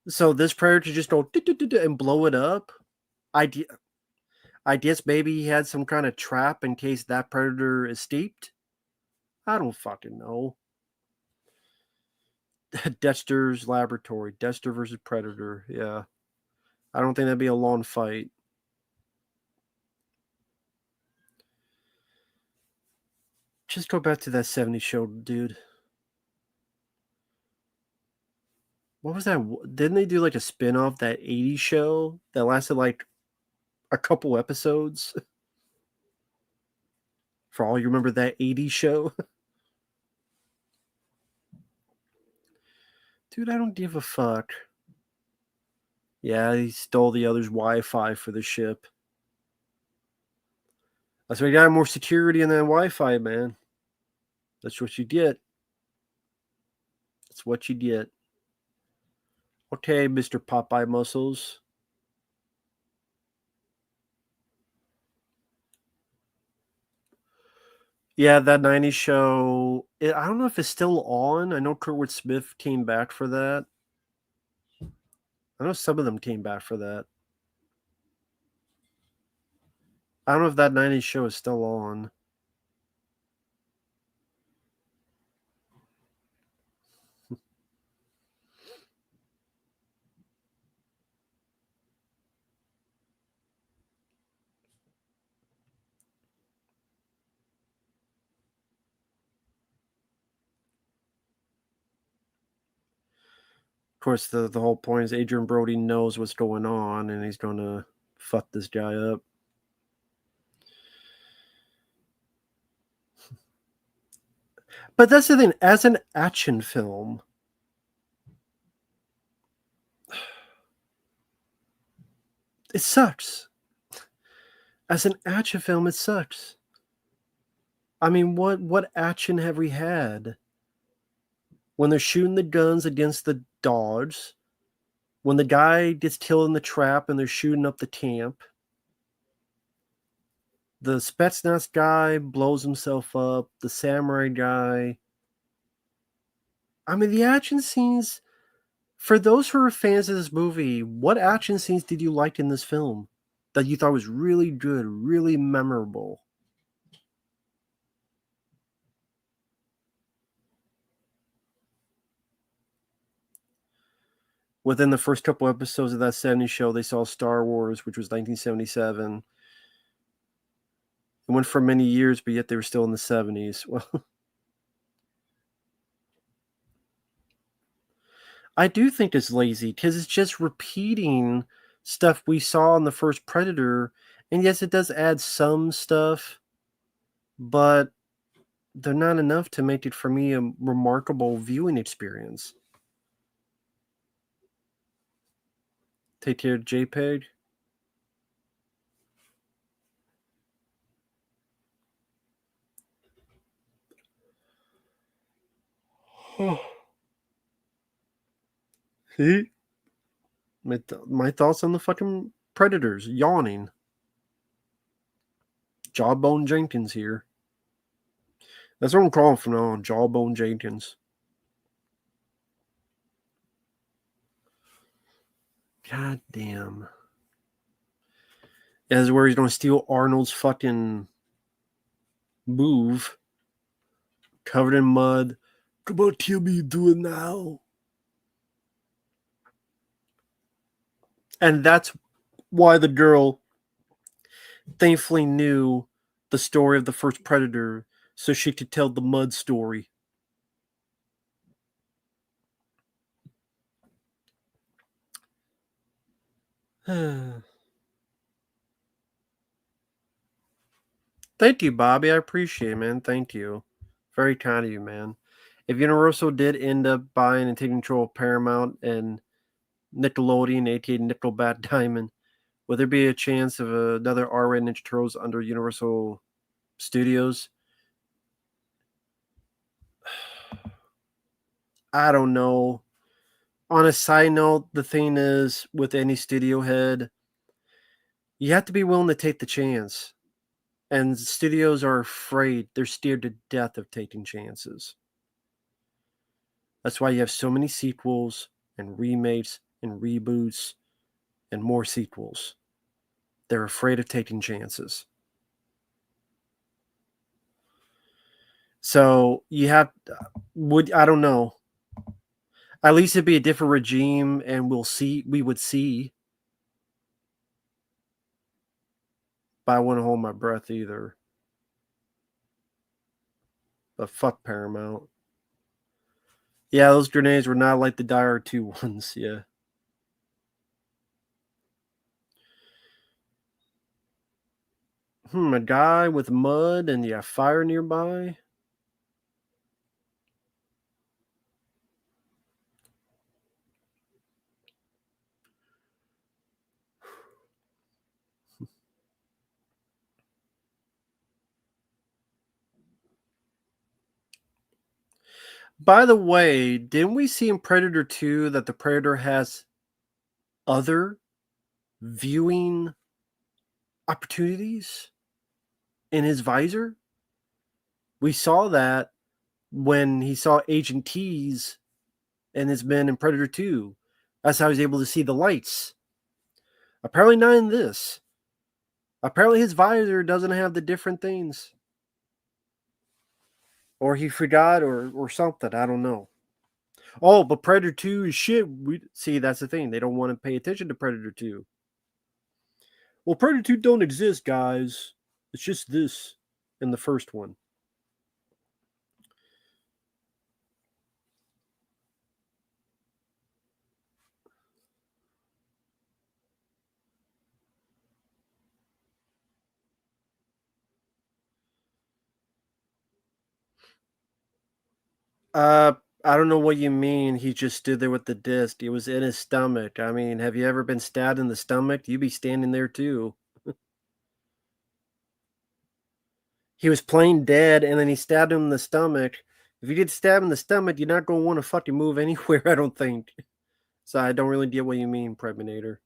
So this Predator just go and blow it up. I guess maybe he had some kind of trap in case that Predator escaped. I don't fucking know. Dexter's Laboratory. Dexter versus Predator. Yeah. I don't think that'd be a long fight. Just go back to that 70s show, dude. What was that? Didn't they do like a spin-off, that 80s show that lasted like a couple episodes? For all you remember that 80s show? Dude, I don't give a fuck. Yeah, he stole the other's Wi-Fi for the ship. That's why you got more security in that Wi-Fi, man. That's what you get. That's what you get. Okay, Mr. Popeye Muscles. Yeah, that 90s show. I don't know if it's still on. I know Kurtwood Smith came back for that. I know some of them came back for that. I don't know if that 90s show is still on. Of course, the whole point is Adrian Brody knows what's going on, and he's going to fuck this guy up. But that's the thing. As an action film, it sucks. As an action film, it sucks. I mean, what action have we had? When they're shooting the guns against the dogs, when the guy gets killed in the trap and they're shooting up the camp, the Spetsnaz guy blows himself up, the samurai guy. I mean, the action scenes, for those who are fans of this movie, what action scenes did you like in this film that you thought was really good, really memorable? Within the first couple episodes of that 70s show, they saw Star Wars, which was 1977. It went for many years, but yet they were still in the 70s. Well, I do think it's lazy because it's just repeating stuff we saw in the first Predator. And yes, it does add some stuff, but they're not enough to make it, for me, a remarkable viewing experience. Take care, JPEG. See? My thoughts on the fucking Predators. Yawning. Jawbone Jenkins here. That's what I'm calling from now on. Jawbone Jenkins. God damn. That's where he's going to steal Arnold's fucking move. Covered in mud. Come on, kill me, do it now. And that's why the girl thankfully knew the story of the first Predator so she could tell the mud story. Thank you, Bobby. I appreciate it, man. Thank you. Very kind of you, man. If Universal did end up buying and taking control of Paramount and Nickelodeon, aka Nickelback Diamond, would there be a chance of another R-rated Ninja Turtles under Universal Studios? I don't know. On a side note, the thing is, with any studio head, you have to be willing to take the chance. And studios are afraid. They're scared to death of taking chances. That's why you have so many sequels and remakes and reboots and more sequels. They're afraid of taking chances. So you have, I don't know. At least it'd be a different regime, and we would see. But I wouldn't hold my breath either. But fuck Paramount. Yeah, those grenades were not like the Die Hard 2 ones, yeah. A guy with mud and you have fire nearby? By the way, didn't we see in Predator 2 that the Predator has other viewing opportunities in his visor? We saw that when he saw Agent T's and his men in Predator 2. That's how he's able to see the lights. Apparently not in this. Apparently his visor doesn't have the different things. Or he forgot or something. I don't know. Oh, but Predator 2 is shit. See, that's the thing. They don't want to pay attention to Predator 2. Well, Predator 2 don't exist, guys. It's just this in the first one. I don't know what you mean. He just stood there with the disc. It was in his stomach. I mean, have you ever been stabbed in the stomach? You'd be standing there too. He was plain dead, and then he stabbed him in the stomach. If you get stabbed in the stomach, you're not gonna want to fucking move anywhere. I don't think. So I don't really get what you mean, Predminator.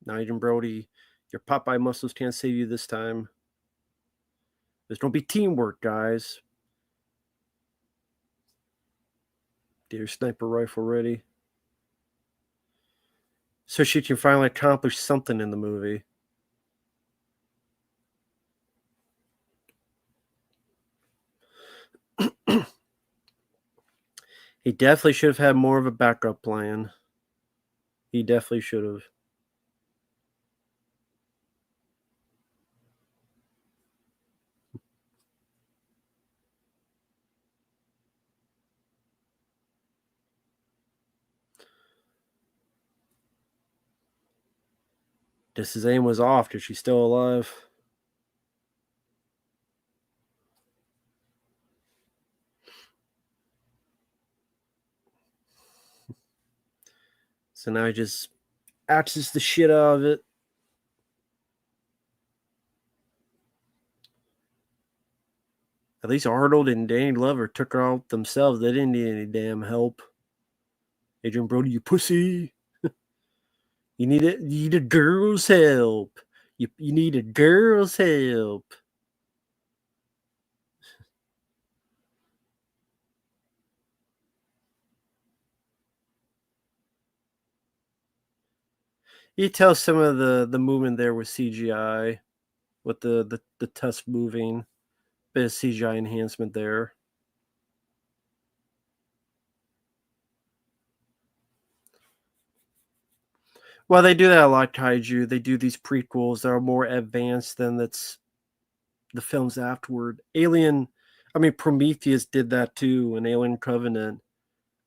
Now, Agent Brody, your Popeye muscles can't save you this time. There's gonna be teamwork, guys. Get your sniper rifle ready. So she can finally accomplish something in the movie. He definitely should have had more of a backup plan. He definitely should have. Just his aim was off because she's still alive. So now he just axes the shit out of it. At least Arnold and Danny Glover took her out themselves. They didn't need any damn help. Adrian Brody, you pussy. You need a girl's help. You need a girl's help. You tell some of the movement there was CGI with the tusk moving. Bit of CGI enhancement there. Well, they do that a lot, Kaiju. They do these prequels that are more advanced than the films afterward. Prometheus did that too, and Alien Covenant,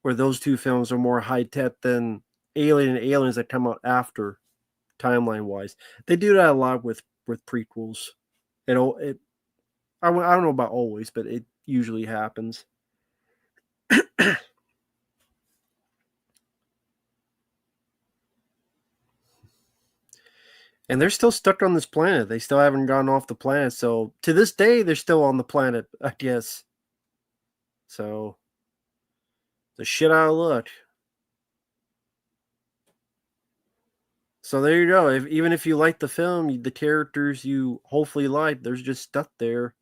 where those two films are more high tech than Alien and Aliens that come out after, timeline wise. They do that a lot with prequels. I don't know about always, but it usually happens. And they're still stuck on this planet. They still haven't gone off the planet. So to this day, they're still on the planet, I guess. So the shit out of luck. So there you go. Even if you like the film, the characters you hopefully like, they're just stuck there.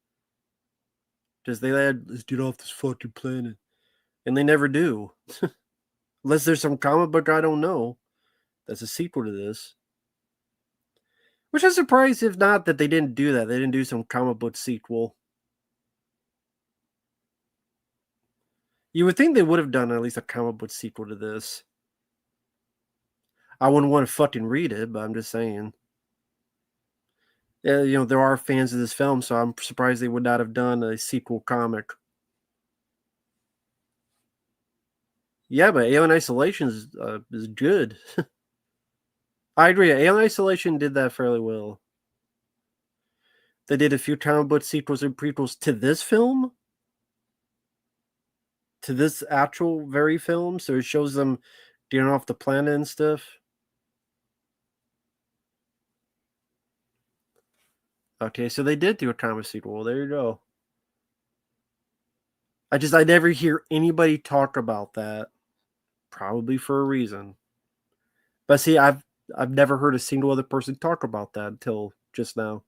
Because they had, let's get off this fucking planet. And they never do. Unless there's some comic book I don't know that's a sequel to this. Which I'm surprised if not that they didn't do that. They didn't do some comic book sequel. You would think they would have done at least a comic book sequel to this. I wouldn't want to fucking read it, but I'm just saying. there are fans of this film, so I'm surprised they would not have done a sequel comic. Yeah, but Alien Isolation is good. I agree. Alien Isolation did that fairly well. They did a few comic book sequels and prequels to this film, to this actual very film, so it shows them getting off the planet and stuff. Okay, so they did do a comic sequel. There you go. I never hear anybody talk about that. Probably for a reason. But see, I've never heard a single other person talk about that until just now.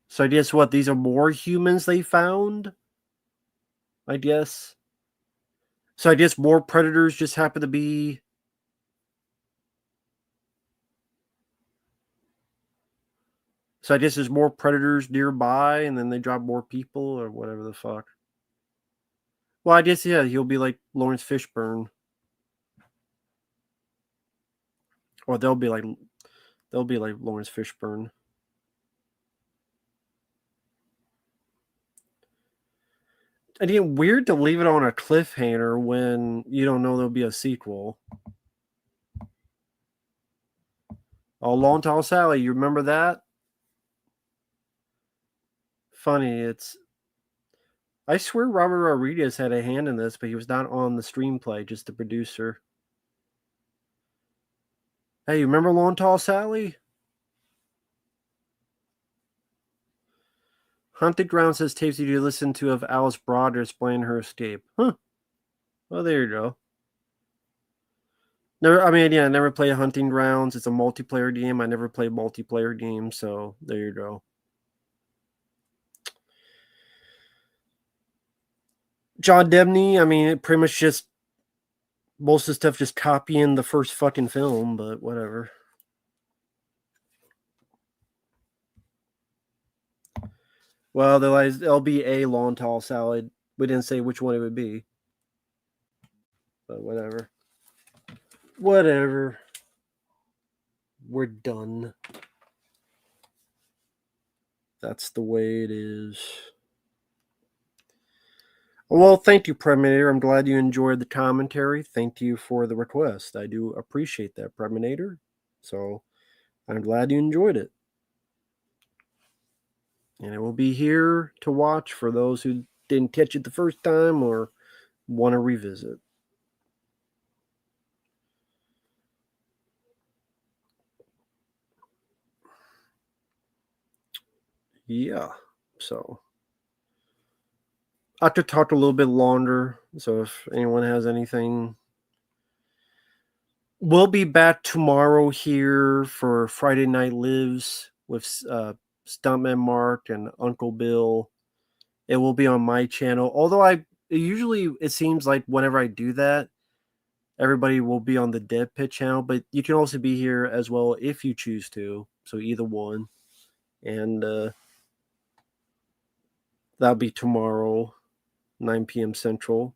So I guess what, these are more humans they found? I guess. So I guess more predators just happen to be. So I guess there's more predators nearby, and then they drop more people, or whatever the fuck. Well, I guess yeah, he'll be like Lawrence Fishburne, or they'll be like Lawrence Fishburne. Again, weird to leave it on a cliffhanger when you don't know there'll be a sequel. Oh, Long Tall Sally, you remember that? Funny, I swear Robert Rodriguez had a hand in this, but he was not on the screenplay, just the producer. Hey, you remember Long Tall Sally? Haunted Ground says tapes you listen to of Alice Broader explaining her escape. Huh. Well, there you go. I never played Hunting Grounds. It's a multiplayer game. I never played multiplayer games, so there you go. John Debney, it pretty much just most of the stuff just copying the first fucking film, but whatever. Well, there'll be a Long Tall Salad. We didn't say which one it would be, but whatever. Whatever. We're done. That's the way it is. Well, thank you, Predminator. I'm glad you enjoyed the commentary. Thank you for the request. I do appreciate that, Predminator. So I'm glad you enjoyed it. And it will be here to watch for those who didn't catch it the first time or want to revisit. Yeah, so I could talk a little bit longer. So if anyone has anything, we'll be back tomorrow here for Friday Night Lives with Stuntman Mark and Uncle Bill. It will be on my channel. Although it seems like whenever I do that, everybody will be on the Dead Pit channel, but you can also be here as well if you choose to. So either one. And that'll be tomorrow, 9 p.m. Central.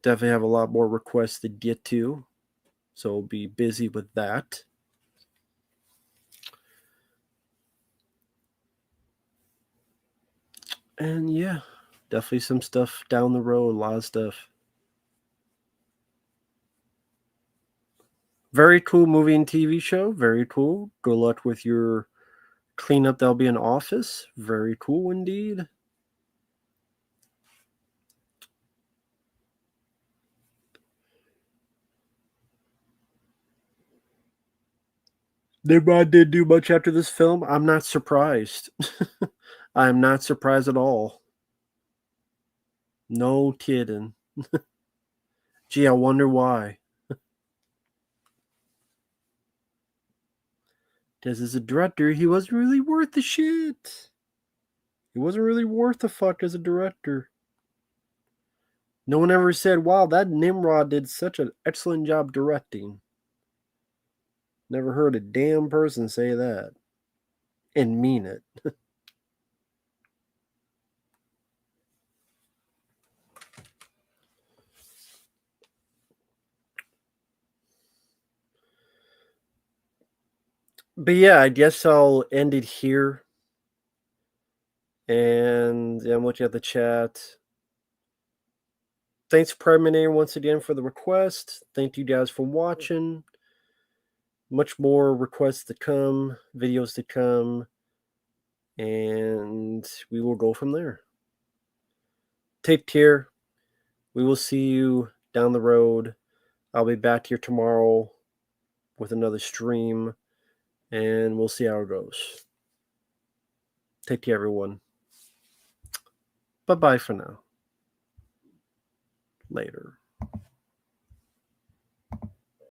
Definitely have a lot more requests to get to. So we'll be busy with that. And yeah, definitely some stuff down the road, a lot of stuff. Very cool movie and TV show. Very cool. Good luck with your cleanup that'll be in office. Very cool indeed. Nimrod didn't do much after this film. I'm not surprised. I am not surprised at all. No kidding. Gee, I wonder why. Because as a director, he wasn't really worth the shit. He wasn't really worth the fuck as a director. No one ever said, wow, that Nimrod did such an excellent job directing. Never heard a damn person say that. And mean it. But yeah, I guess I'll end it here. And yeah, I'm looking at the chat. Thanks, Predminator, once again for the request. Thank you guys for watching. Much more requests to come, videos to come, and we will go from there. Take care. We will see you down the road. I'll be back here tomorrow with another stream, and we'll see how it goes. Take care, everyone. Bye-bye for now. Later.